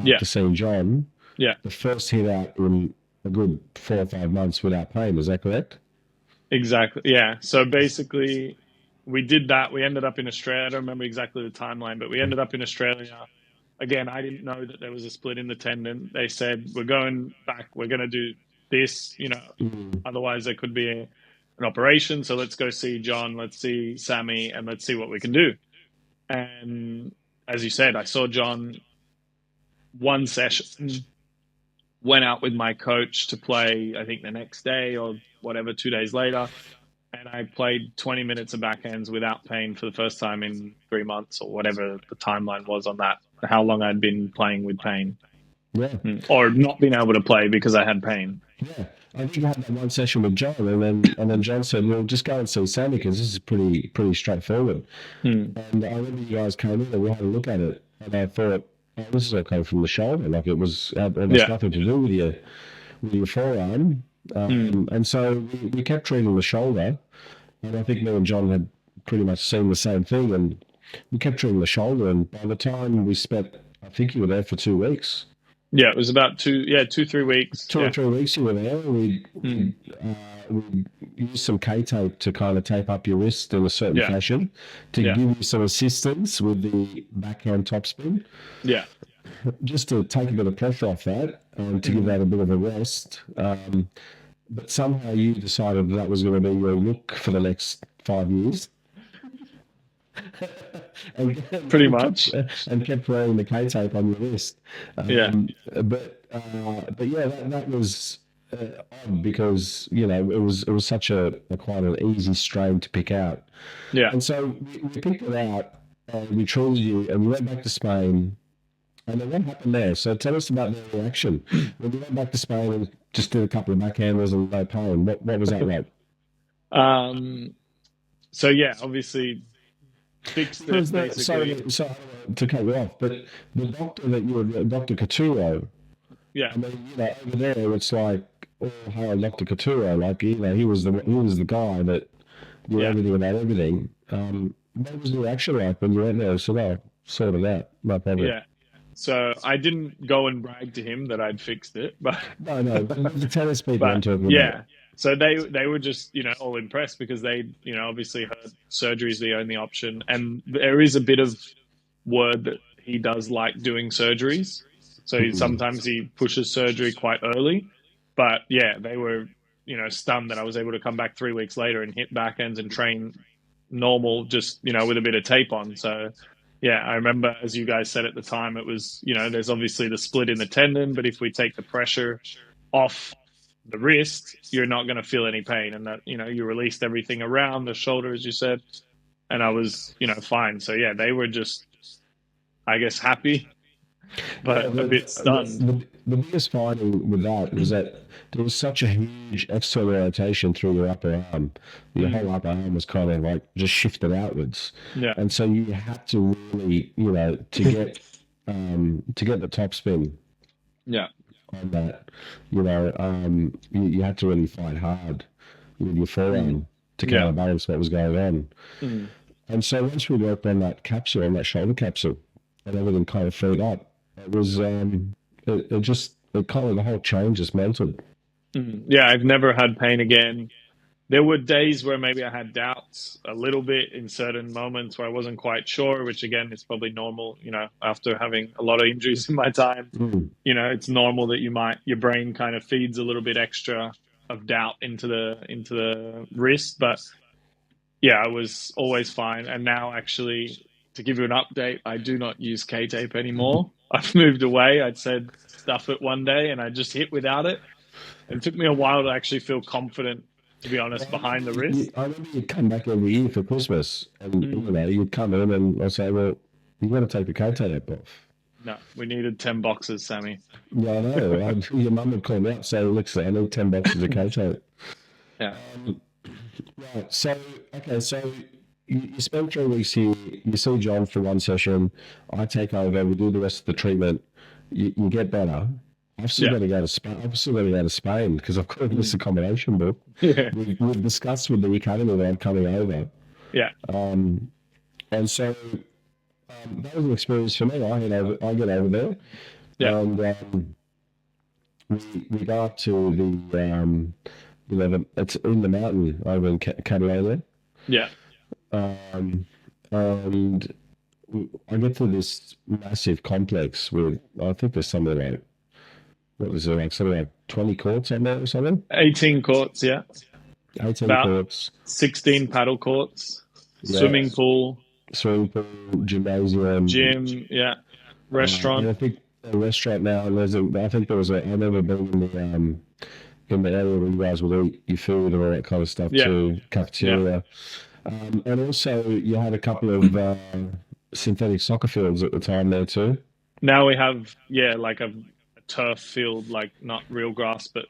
Yeah.
after seeing John.
Yeah.
The first hit out in a good 4 or 5 months without pain. Is that correct?
Exactly. Yeah. So basically, we did that. We ended up in Australia. I don't remember exactly the timeline, but we ended up in Australia. Again, I didn't know that there was a split in the tendon. They said, "We're going back. We're going to do this, otherwise there could be an operation. So let's go see John, let's see Sammy, and let's see what we can do." And as you said, I saw John one session, went out with my coach to play, I think the next day or whatever, 2 days later. And I played 20 minutes of backhands without pain for the first time in 3 months or whatever the timeline was on that, how long I'd been playing with pain.
Yeah.
Or not being able to play because I had pain.
Yeah. I think I had that one session with John, and then John said, "Well, just go and see Sammy because this is pretty straightforward."
Mm.
And I remember you guys came in and we had a look at it, and I thought, "Oh, this is okay from the shoulder. Like it was had almost
Yeah.
nothing to do with your forearm." And so we kept treating the shoulder, and I think me and John had pretty much seen the same thing, and we kept treating the shoulder. And by the time we spent, I think you were there for 2 weeks.
Yeah, it was about 2-3 weeks.
Two
Yeah.
or 3 weeks you were there. We
Mm.
used some K-tape to kind of tape up your wrist in a certain
Yeah.
fashion to
Yeah.
give you some assistance with the backhand topspin,
Yeah.
just to take a bit of pressure off that and to give that a bit of a rest. But somehow you decided that was going to be your look for the next 5 years. and,
Pretty
and
much.
and kept wearing the K-tape on your wrist.
Yeah.
But yeah, that was odd because it was such a quite an easy strain to pick out.
Yeah.
And so we picked it out and we treated you and we went back to Spain. And then what happened there? So tell us about the reaction. When we went back to Spain and just did a couple of backhanders and no pain, what was that like?
So yeah, obviously fixed it basically.
So to cut you off, but the doctor that you were, Dr. Couture,
Yeah.
I mean, over there it's like, oh, hi, Dr. Couture, like, he was the guy that knew
Yeah.
everything about everything. What was the reaction like when you went there? So no, sort of that, no problem.
Yeah. So I didn't go and brag to him that I'd fixed it, but
No, the tennis people
but
into it.
yeah. So they were just, all impressed because they, obviously heard surgery is the only option. And there is a bit of word that he does like doing surgeries. So sometimes he pushes surgery quite early. But yeah, they were, stunned that I was able to come back 3 weeks later and hit backhands and train normal, just, with a bit of tape on. So yeah, I remember, as you guys said at the time, it was, there's obviously the split in the tendon, but if we take the pressure off the wrist, you're not going to feel any pain. And that, you released everything around the shoulder, as you said, and I was, fine. So yeah, they were just, I guess, happy, but a bit stunned.
The biggest finding with that was that there was such a huge external rotation through your upper arm. Your whole upper arm was kind of like just shifted outwards.
Yeah.
And so you had to really, to get the top spin
Yeah.
on that, you had to really fight hard with your forearm to counterbalance what was going on. And so once we worked on that capsule, on that shoulder capsule, and everything kind of freed up, it was it kind of, the whole change just melted.
Yeah, I've never had pain again. There were days where maybe I had doubts a little bit in certain moments where I wasn't quite sure, which again is probably normal, after having a lot of injuries in my time. It's normal that your brain kind of feeds a little bit extra of doubt into the wrist. But yeah, I was always fine. And now, actually, to give you an update, I do not use K-tape anymore. I've moved away. I'd said stuff it one day and I just hit without it. It took me a while to actually feel confident, to be honest, behind the wrist.
I remember you'd come back every year for Christmas and you'd come in and I'd say, well, you've got to take the K-tape off.
No, we needed 10 boxes, Sammy.
Yeah, I know. Your mum would call me up and say, look, I need 10 boxes of K-tape.
Yeah.
Right. So you spend 3 weeks here, you see John for one session, I take over, we do the rest of the treatment, you get better. I've still got to go to Spain. I've still got to go to Spain because I've got this accommodation book.
Yeah.
We've discussed with the academy that I'm coming over.
Yeah.
And so that was an experience for me. I get over there.
Yeah.
And we go up to it's in the mountain over in Catalonia.
Yeah.
And I get to this massive complex with, I think there's something like, what was it, like something like 20 courts on there or something?
18 courts, yeah.
18
About
courts.
16 paddle courts, swimming pool,
gymnasium.
gym, yeah. Restaurant.
And I think a restaurant now, I think there was I remember being in the area where you guys would eat your food and all that kind of stuff too, cafeteria. Yeah. And also you had a couple of synthetic soccer fields at the time there too.
Now we have, like a turf field, like not real grass, but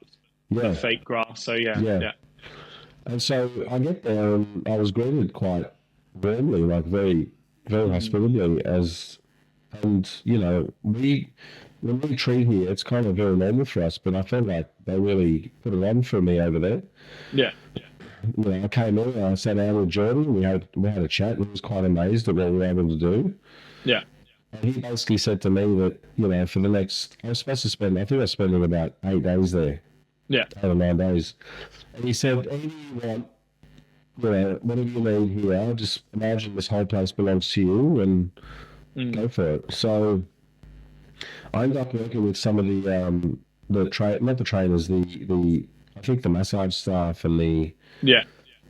Yeah,
fake grass. So yeah,
yeah.
yeah.
And so I get there and I was greeted quite warmly, like very, very
Mm,
hospitably as, and you know, when we treat here, it's kind of very normal for us, but I felt like they really put it on for me over there.
yeah,
You know, I came in and I sat down with Jordan, we had a chat and he was quite amazed at what we were able to do.
yeah.
And he basically said to me that, you know, for the next, I was supposed to spend, I think I was spending about 8 days there,
Yeah.
8 or 9 days. And he said, anything you want, you know, whatever you need here, just imagine this whole place belongs to you and
Mm,
go for it. So I ended up working with some of not the trainers, the I think the massage staff and
yeah.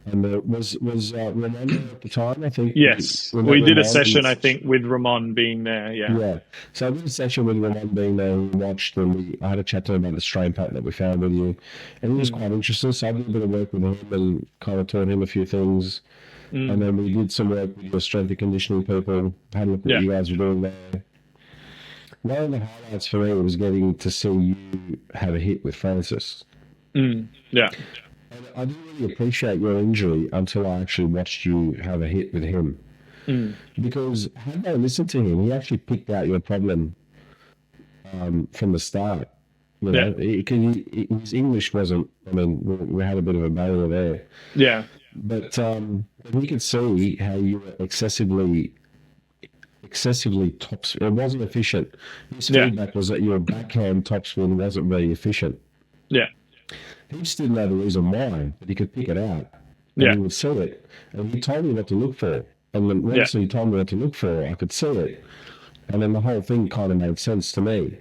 Ramon at the time. I think
Yes.
we met
We did a
Ramon.
session, I think, with Ramon being there. Yeah.
Yeah, so I did a session with Ramon being there. We watched and I had a chat to him about the strain pattern that we found with you, and he was
Mm,
quite interested. So I did a bit of work with him and kind of taught him a few things. And
mm,
then we did some work with your strength and conditioning people. Had a look at what
yeah.
you guys were doing there. One of the highlights for me was getting to see you have a hit with Francis.
Mm, yeah.
And I didn't really appreciate your injury until I actually watched you have a hit with him.
Mm,
Because had I listened to him, he actually picked out your problem from the start. You
yeah.
know, his English wasn't. I mean, we had a bit of a barrier there,
Yeah.
but we could see how you were excessively tops. It wasn't efficient. His
Yeah.
feedback was that your backhand topspin wasn't very efficient.
Yeah.
He just didn't know the reason why, but he could pick it out, and
Yeah.
he would see it. And he told me what to look for. And then
Yeah.
once he told me what to look for, I could see it. And then the whole thing kind of made sense to me.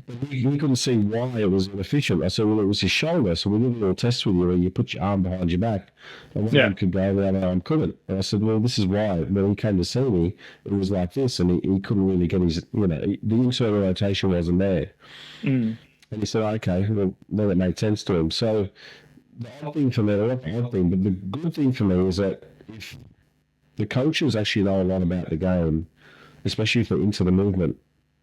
But we couldn't see why it was inefficient. I said, well, it was his shoulder. So we did a little test with you where you put your arm behind your back. And one
Yeah.
arm could go, the other arm couldn't. And I said, well, this is why. When he came to see me, it was like this. And he couldn't really get his, you know, the internal rotation wasn't there.
Mm,
And he said, okay, well, then it made sense to him. So the odd thing for me, not the odd thing, but the good thing for me is that if the coaches actually know a lot about the game, especially if they're into the movement,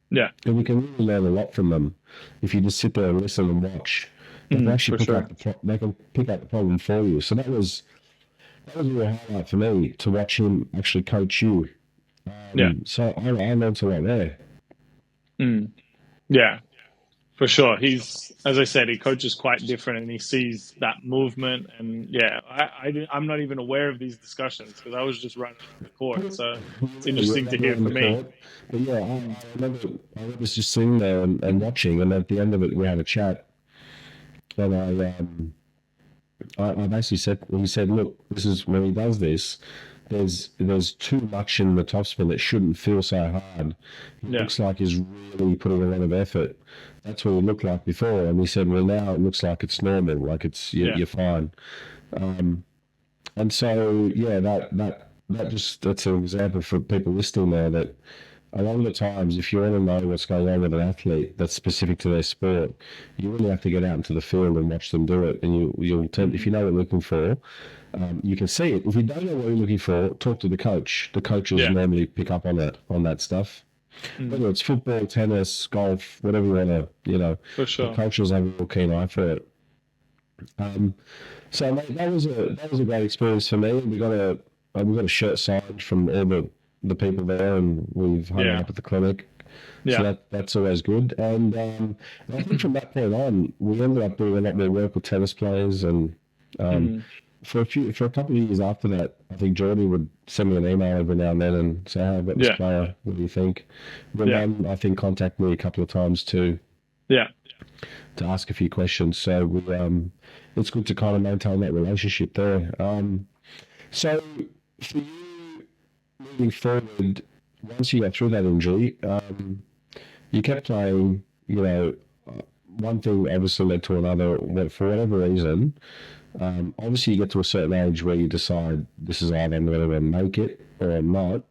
yeah.
and you can really learn a lot from them if you just sit there and listen and watch. They can actually
For sure.
they can pick up the problem for you. So that was a real highlight for me to watch him actually coach you.
Yeah.
So I learned a lot there.
Mm, yeah. For sure. He's, as I said, he coaches quite different and he sees that movement. And yeah, I'm not even aware of these discussions because I was just running the court. So it's interesting to hear for me.
But yeah, I was just sitting there and watching, and at the end of it, we had a chat. And I basically said, he said, look, this is when he does this. There's too much in the topspin that shouldn't feel so hard. He
Yeah.
looks like he's really putting a lot of effort. That's what it looked like before, and he said, well, now it looks like it's normal, like you're fine. And so yeah, that's an example for people listening there that a lot of the times, if you want to know what's going on with an athlete that's specific to their sport, you really have to get out into the field and watch them do it. And you'll tend, if you know what you're looking for, you can see it. If you don't know what you're looking for, talk to the coach. The coaches normally pick up on that stuff. Whether it's football, tennis, golf, whatever you want to, you know,
For sure.
the coaches have a real keen eye for it. So mate, that was a great experience for me. We got a shirt signed from all the people there, and we've hung it up at the clinic.
Yeah.
So that's always good. And I think from that point on, we ended up doing a lot more work with tennis players, and for a couple of years after that, I think Jordy would send me an email every now and then and say, "Hey, I've got this player. What do you think?" Ramon, I think, contacted me a couple of times too.
Yeah.
To ask a few questions. So it's good to kind of maintain that relationship there. So for you, moving forward, once you got through that injury, you kept playing, you know, one thing obviously led to another. That for whatever reason, obviously you get to a certain age where you decide this is either I'm going to make it or I'm not.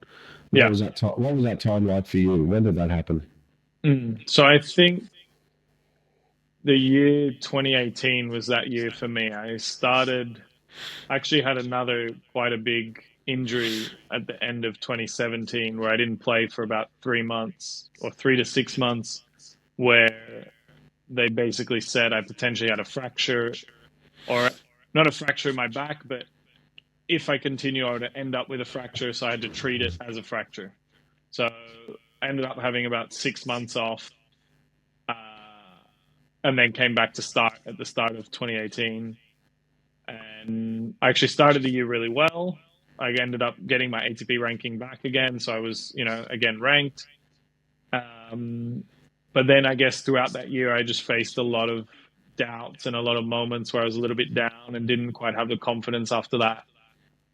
What was that time like for you? When did that happen?
So I think the year 2018 was that year for me. I actually had another quite a big injury at the end of 2017 where I didn't play for about 3 months or 3 to 6 months. where they basically said I potentially had a fracture, or not a fracture in my back, but if I continue, I would end up with a fracture. So I had to treat it as a fracture. So I ended up having about 6 months off, uh, and then came back to start at the start of 2018. And I actually started the year really well. I ended up getting my ATP ranking back again. So I was, again ranked. But then I guess throughout that year, I just faced a lot of doubts and a lot of moments where I was a little bit down and didn't quite have the confidence after that.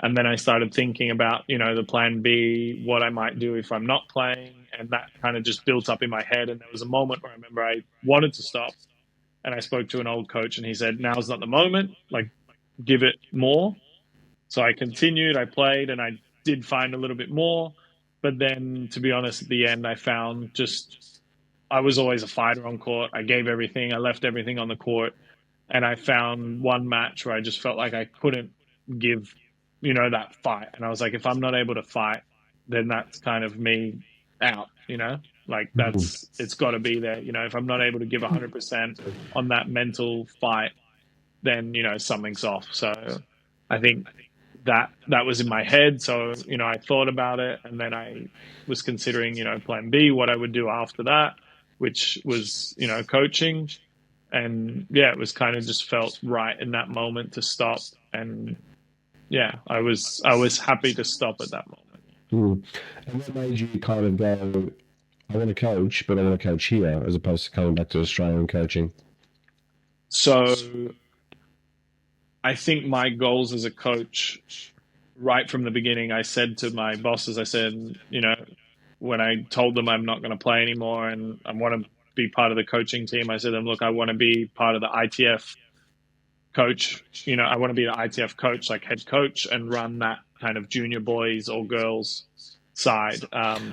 And then I started thinking about, the plan B, what I might do if I'm not playing. And that kind of just built up in my head. And there was a moment where I remember I wanted to stop. And I spoke to an old coach and he said, now's not the moment, like give it more. So I continued, I played, and I did find a little bit more. But then, to be honest, at the end, I found I was always a fighter on court. I gave everything, I left everything on the court. And I found one match where I just felt like I couldn't give, that fight. And I was like, if I'm not able to fight, then that's kind of me out, like it's got to be there. If I'm not able to give 100% on that mental fight, then, something's off. So I think that was in my head. So, I thought about it, and then I was considering, plan B, what I would do after that, which was, coaching. And yeah, it was kind of just felt right in that moment to stop. And yeah, I was happy to stop at that moment.
And what made you kind of go, I want to coach, but I want to coach here, as opposed to coming back to Australian coaching?
So I think my goals as a coach, right from the beginning, I said to my bosses, I said, when I told them I'm not going to play anymore and I want to be part of the coaching team, I said to them, look, I want to be part of the ITF coach. I want to be the ITF coach, like head coach, and run that kind of junior boys or girls side.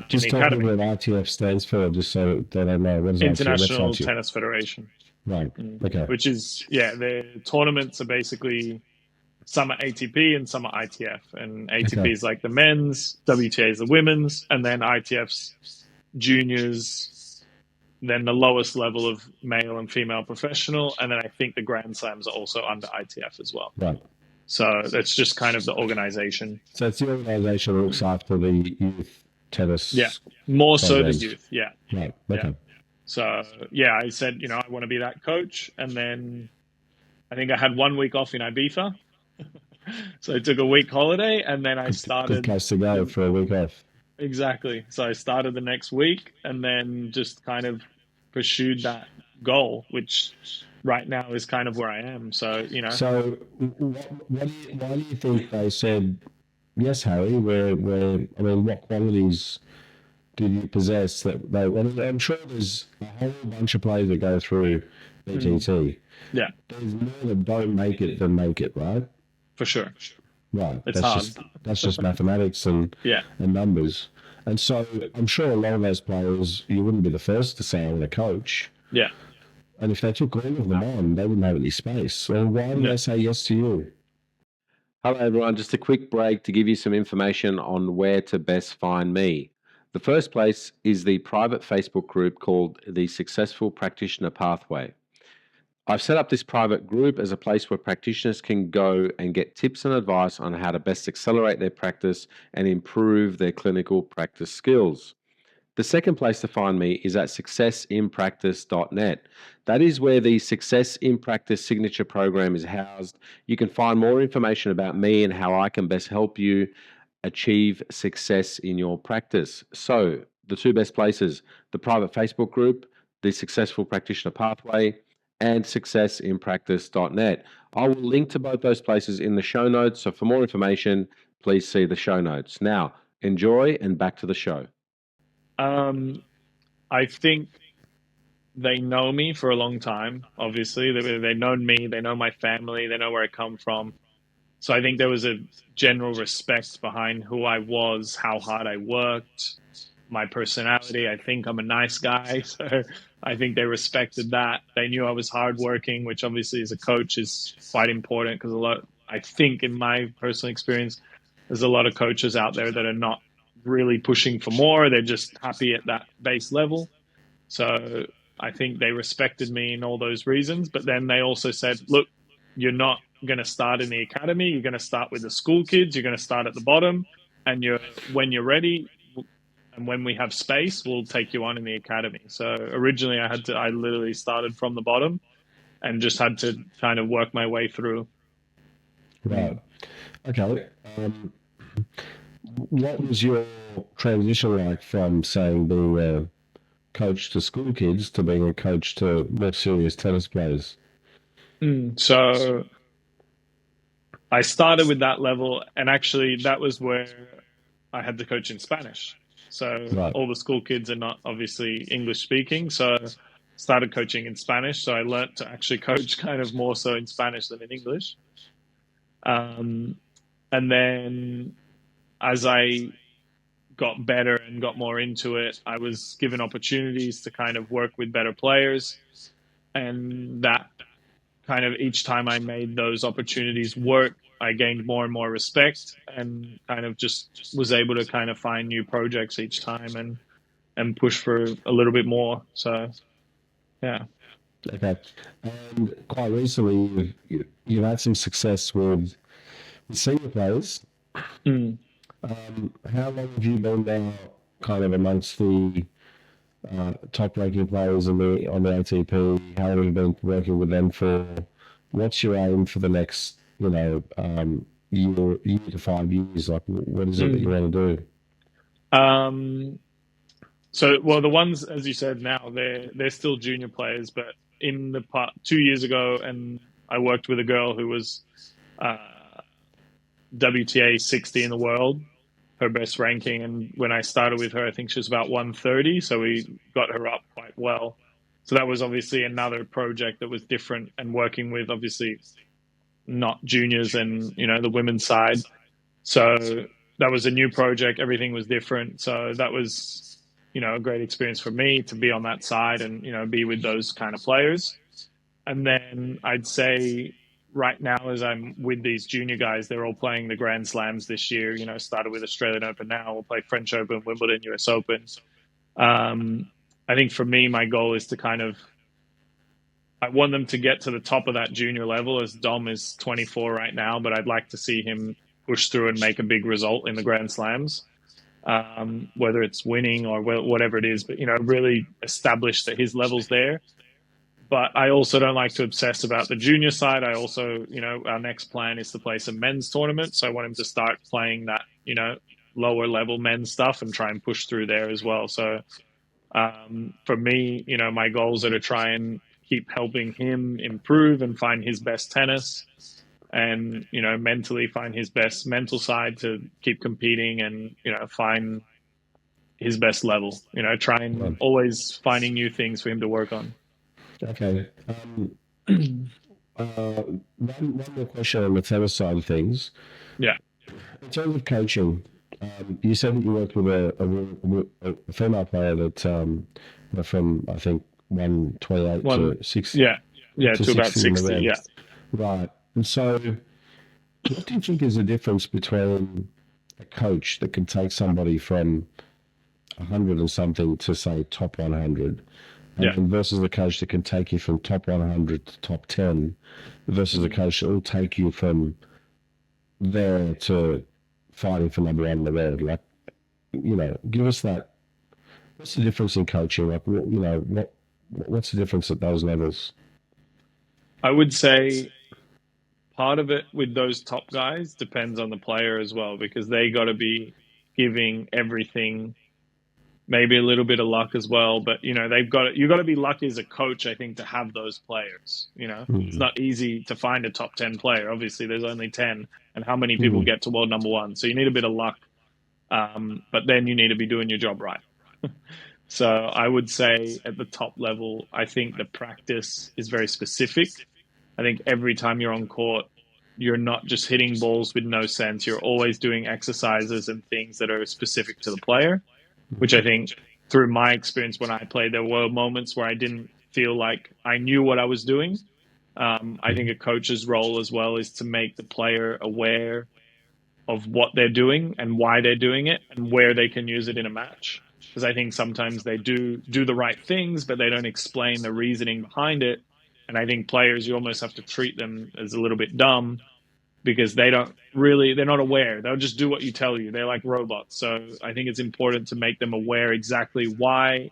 Just tell me what ITF stands for, just so they don't know. What is
International Tennis Federation.
Right. Okay.
Which is, the tournaments are basically, some are ATP and some are ITF. And ATP is like the men's, WTA is the women's, and then ITF's juniors, then the lowest level of male and female professional. And then I think the Grand Slams are also under ITF as well.
Right.
So that's just kind of the organization.
So it's the organization that looks after the youth tennis.
Yeah. More so
programs.
the youth. Yeah.
Right. Okay.
Yeah. So, yeah, I said, I want to be that coach. And then I think I had 1 week off in Ibiza. So I took a week holiday, and then I started.
Good place to go for a week off.
Exactly. So I started the next week, and then just kind of pursued that goal, which right now is kind of where I am. So,
So why do you think they said, yes, Harry, what qualities did you possess that they? Well, I'm sure there's a whole bunch of players that go through BTT.
Yeah.
There's more that don't make it than make it, right?
For sure.
Right.
It's hard.
That's just mathematics and numbers. And so I'm sure a lot of those players, you wouldn't be the first to say I want to coach.
Yeah.
And if they took all of them on, they wouldn't have any space. So why did they say yes to you?
Hello, everyone. Just a quick break to give you some information on where to best find me. The first place is the private Facebook group called the Successful Practitioner Pathway. I've set up this private group as a place where practitioners can go and get tips and advice on how to best accelerate their practice and improve their clinical practice skills. The second place to find me is at successinpractice.net. That is where the Success in Practice signature program is housed. You can find more information about me and how I can best help you achieve success in your practice. So the two best places, the private Facebook group, the Successful Practitioner Pathway, and successinpractice.net. I will link to both those places in the show notes. So for more information, please see the show notes. Now, enjoy, and back to the show.
I think they know me for a long time. Obviously, they've known me. They know my family. They know where I come from. So I think there was a general respect behind who I was, how hard I worked, my personality. I think I'm a nice guy. So I think they respected that. They knew I was hardworking, which obviously as a coach is quite important, because I think in my personal experience, there's a lot of coaches out there that are not really pushing for more. They're just happy at that base level. So I think they respected me in all those reasons. But then they also said, look, you're not going to start in the academy. You're going to start with the school kids. You're going to start at the bottom. And when you're ready and when we have space, we'll take you on in the academy. So originally I literally started from the bottom and just had to kind of work my way through.
Right. Okay. What was your transition like from saying being a coach to school kids to being a coach to more serious tennis players?
So I started with that level, and actually that was where I had to coach in Spanish. So
Right.
all the school kids are not obviously English speaking. So I started coaching in Spanish. So I learned to actually coach kind of more so in Spanish than in English. And then as I got better and got more into it, I was given opportunities to kind of work with better players. And that kind of each time I made those opportunities work, I gained more and more respect and kind of just was able to kind of find new projects each time and push for a little bit more. So, yeah.
Okay. And quite recently, you've had some success with senior players.
Mm.
How long have you been now kind of amongst the top ranking players on the ATP? How long have you been working with them for? What's your aim for the next, year to 5 years? Like, what is it that you want to do?
So, well, the ones, as you said, now they're still junior players, but in the part 2 years ago, and I worked with a girl who was WTA 60 in the world, her best ranking. And when I started with her, I think she was about 130. So we got her up quite well. So that was obviously another project that was different and working with obviously not juniors and, the women's side. So that was a new project. Everything was different. So that was, a great experience for me to be on that side and, be with those kind of players. And then I'd say right now, as I'm with these junior guys, they're all playing the Grand Slams this year. Started with Australian Open, now we'll play French Open, Wimbledon, US Open. I think for me, my goal is to I want them to get to the top of that junior level, as Dom is 24 right now, but I'd like to see him push through and make a big result in the Grand Slams, whether it's winning or whatever it is, but, really establish that his level's there. But I also don't like to obsess about the junior side. I also, our next plan is to play some men's tournaments. So I want him to start playing that, lower level men's stuff and try and push through there as well. So for me, my goals are to try and keep helping him improve and find his best tennis and, mentally find his best mental side to keep competing and, find his best level, try and always finding new things for him to work on.
Okay. One more question on the tennis side of things.
Yeah.
In terms of coaching, you said that you worked with a female player that went from, I think, 128 to 60.
Yeah, to about 60. Yeah.
Right. And so, what do you think is the difference between a coach that can take somebody from 100 and something to, say, top 100? Versus a coach that can take you from top 100 to top 10, versus a coach that will take you from there to fighting for number one in the world. Like, give us that. What's the difference in coaching? Like, what's the difference at those levels?
I would say part of it with those top guys depends on the player as well, because they got to be giving everything. Maybe a little bit of luck as well, but you've got to be lucky as a coach, I think, to have those players. It's not easy to find a top 10 player. Obviously, there's only 10, and how many people get to world number one? So you need a bit of luck, but then you need to be doing your job right. So I would say at the top level, I think the practice is very specific. I think every time you're on court, you're not just hitting balls with no sense. You're always doing exercises and things that are specific to the player, which I think through my experience when I played, there were moments where I didn't feel like I knew what I was doing. I think a coach's role as well is to make the player aware of what they're doing and why they're doing it and where they can use it in a match. because I think sometimes they do the right things, but they don't explain the reasoning behind it. And I think players, you almost have to treat them as a little bit dumb because they're not aware. They'll just do what you tell you. They're like robots. So I think it's important to make them aware exactly why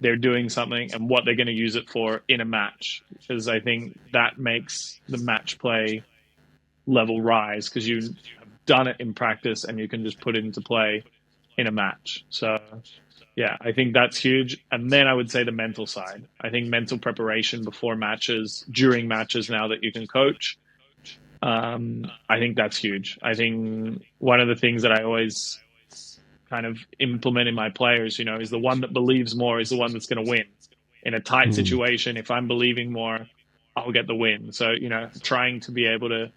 they're doing something and what they're going to use it for in a match, because I think that makes the match play level rise, because you have done it in practice and you can just put it into play in a match. So yeah, I think that's huge. And then I would say the mental side. I think mental preparation before matches, during matches, now that you can coach, I think that's huge. I think one of the things that I always kind of implement in my players, is the one that believes more is the one that's going to win. In a tight situation, if I'm believing more, I'll get the win. So, trying to be able to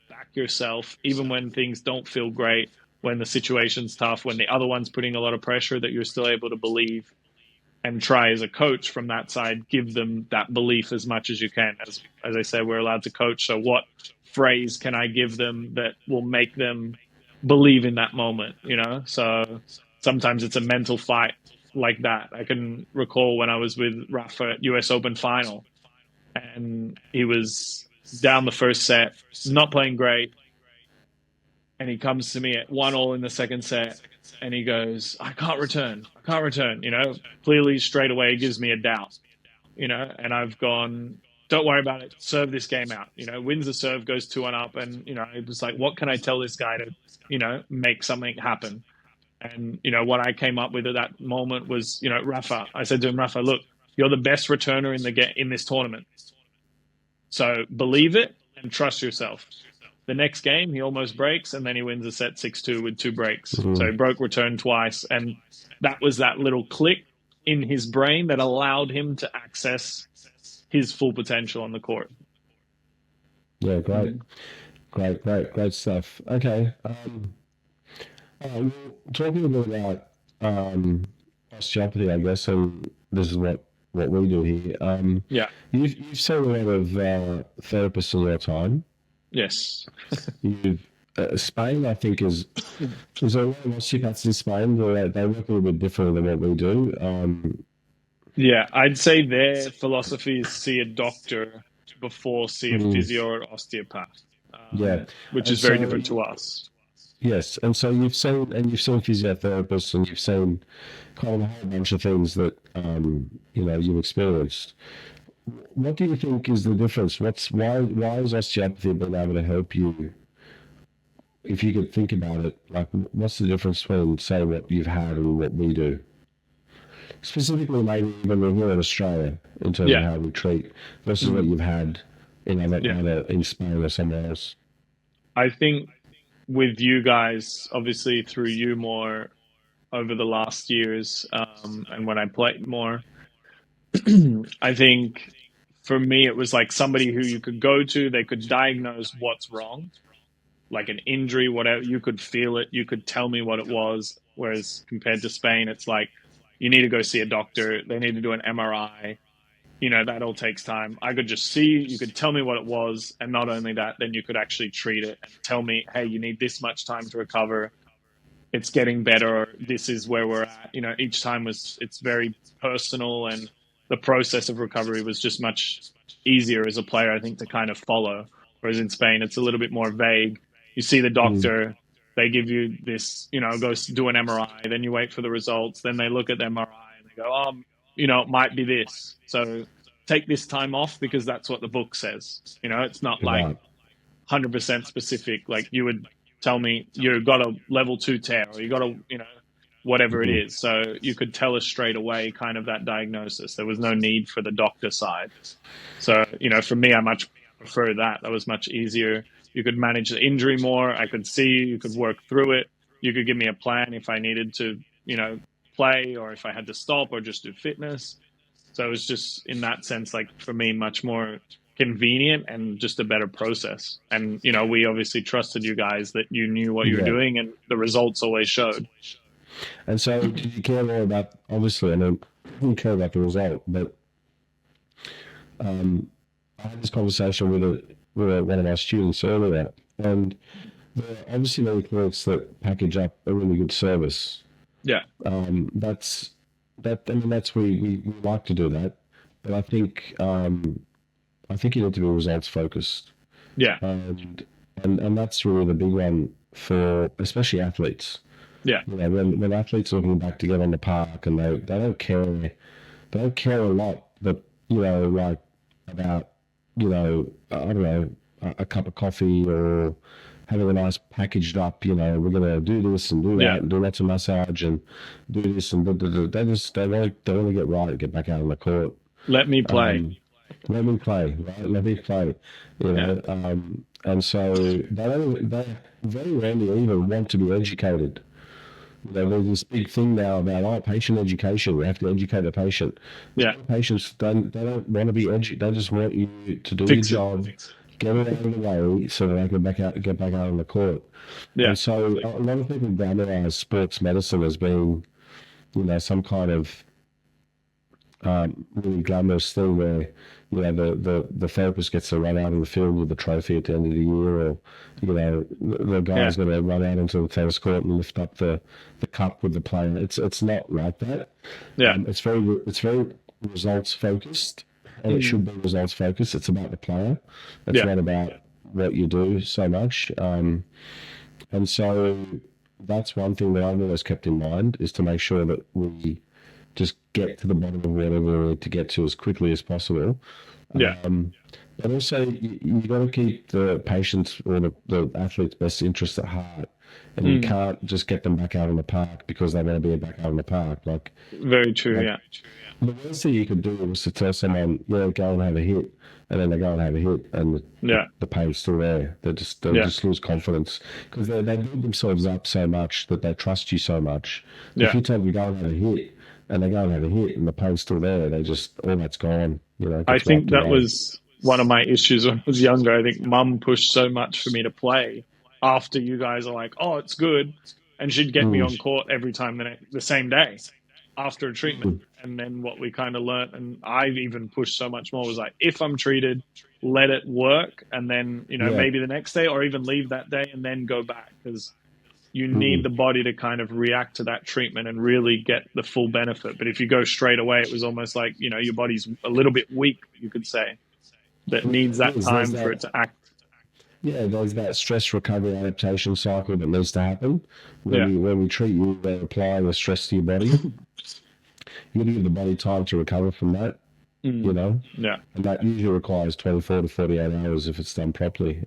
back yourself, even when things don't feel great, when the situation's tough, when the other one's putting a lot of pressure, that you're still able to believe, and try as a coach from that side, give them that belief as much as you can. As I said, we're allowed to coach. So what phrase can I give them that will make them believe in that moment, So sometimes it's a mental fight like that. I can recall when I was with Rafa at US Open final, and he was down the first set, not playing great. And he comes to me at 1-1 in the second set, and he goes, I can't return. Clearly straight away gives me a doubt, and I've gone, don't worry about it. Serve this game out, wins the serve, goes 2-1 up. And, it was like, what can I tell this guy to, make something happen? And, what I came up with at that moment was, Rafa, I said to him, Rafa, look, you're the best returner in this tournament. So believe it and trust yourself. The next game, he almost breaks, and then he wins a set 6-2 with 2 breaks. So he broke return twice. And that was that little click in his brain that allowed him to access his full potential on the court.
Yeah, great stuff. Okay. Well, talking a bit about osteopathy, I guess, and this is what we do here.
Yeah.
You've seen a lot of therapists in your time.
Yes.
Spain, I think, there's a lot of osteopaths in Spain. They work a little bit different than what we do.
Yeah, I'd say their philosophy is see a doctor before see a physio or osteopath. Which is very different to us.
Yes, and so you've seen physiotherapists, and you've seen kind of a whole bunch of things that you've experienced. What do you think is the difference? Why is osteopathy been able to help you? If you could think about it, like, what's the difference between, say, what you've had and what we do? Specifically, maybe even here in Australia, in terms of how we treat, versus what you've had in Spain or somewhere else.
I think with you guys, obviously through you more over the last years, and when I played more, I think for me, it was like somebody who you could go to, they could diagnose what's wrong, like an injury, whatever, you could feel it, you could tell me what it was. Whereas compared to Spain, it's like, you need to go see a doctor, they need to do an MRI, that all takes time. I could just see, you could tell me what it was, and not only that, then you could actually treat it and tell me, hey, you need this much time to recover, it's getting better, this is where we're at. Each time it's very personal, and the process of recovery was just much easier as a player, I think, to kind of follow. Whereas in Spain, it's a little bit more vague. You see the doctor, they give you this, go do an MRI, then you wait for the results, then they look at the MRI and they go, it might be this. So take this time off because that's what the book says. It's not like 100% specific. Like you would tell me you got a level 2 tear, or you got a, whatever it is. So you could tell us straight away kind of that diagnosis. There was no need for the doctor side. So, for me, I much prefer that. That was much easier. You could manage the injury more. I could see you could work through it. You could give me a plan if I needed to, play, or if I had to stop or just do fitness. So it was just, in that sense, like for me, much more convenient and just a better process. And, we obviously trusted you guys that you knew what you were doing, and the results always showed.
And so did you care more about, obviously, I know you care about the result, but I had this conversation with one of our students earlier, and there are obviously many clinics that package up a really good service.
Yeah.
That's we like to do that, but I think you need to be results focused,
Yeah.
and that's really the big one for especially athletes.
Yeah.
You know, when athletes are looking back to get on the park and they don't care, a lot, but like about I don't know, a cup of coffee or having a nice packaged up, we're gonna do this and do that and do lots of massage and do this and they want to get right and get back out on the court.
Let me play.
Let me play, right? Let me play. And so they very rarely even want to be educated. There's this big thing now about patient education. We have to educate the patient.
Yeah.
Patients don't want to be educated. They just want you to do your job, get it out of the way, so that they can get back out on the court.
Yeah.
And so a lot of people glamorize sports medicine as being, some kind of really glamorous thing where the therapist gets to run out in the field with the trophy at the end of the year, or the guy's going to run out into the tennis court and lift up the cup with the player. It's not like that. It's very results focused, and it should be results focused. It's about the player. It's not about what you do so much. And so that's one thing that I've always kept in mind, is to make sure that we just get to the bottom of whatever we need to get to as quickly as possible. But also, you got to keep the patient's or the athlete's best interest at heart, and you can't just get them back out on the park because they want to be back out on the park.
Very true.
The worst thing you could do was to tell someone, go and have a hit, and then they go and have a hit, and the pain's still there. They'll just lose confidence because they build themselves up so much that they trust you so much. If you tell them to go and have a hit, and they go and have a hit, and the pain's still there, they just, all that's gone.
I think that was one of my issues when I was younger. I think Mum pushed so much for me to play after you guys are like, oh, it's good. And she'd get me on court every time the same day after a treatment. And then what we kind of learned, and I even pushed so much more, was like, if I'm treated, let it work. And then, maybe the next day, or even leave that day and then go back, because you need the body to kind of react to that treatment and really get the full benefit. But if you go straight away, it was almost like, your body's a little bit weak, you could say, that needs that time for it to act. Yeah,
there's that stress recovery adaptation cycle that needs to happen. When we treat you, we're applying the stress to your body. You got to give the body time to recover from that, And that usually requires 24 to 48 hours if it's done properly.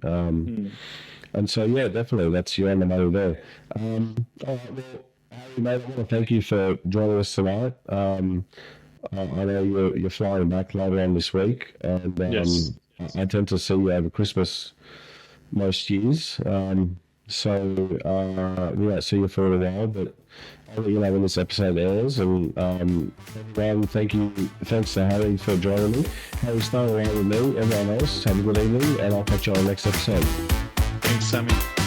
And so, definitely, that's you on the money there. All right, well, Harry, mate, I want to thank you for joining us tonight. I know you're flying back later on this week, and I tend to see you over Christmas most years. So see you for a while, but I'll let you know when this episode airs. And everyone, thanks to Harry for joining me. Harry, stay around with me. Everyone else, have a good evening, and I'll catch you on the next episode.
Thanks, Sammy.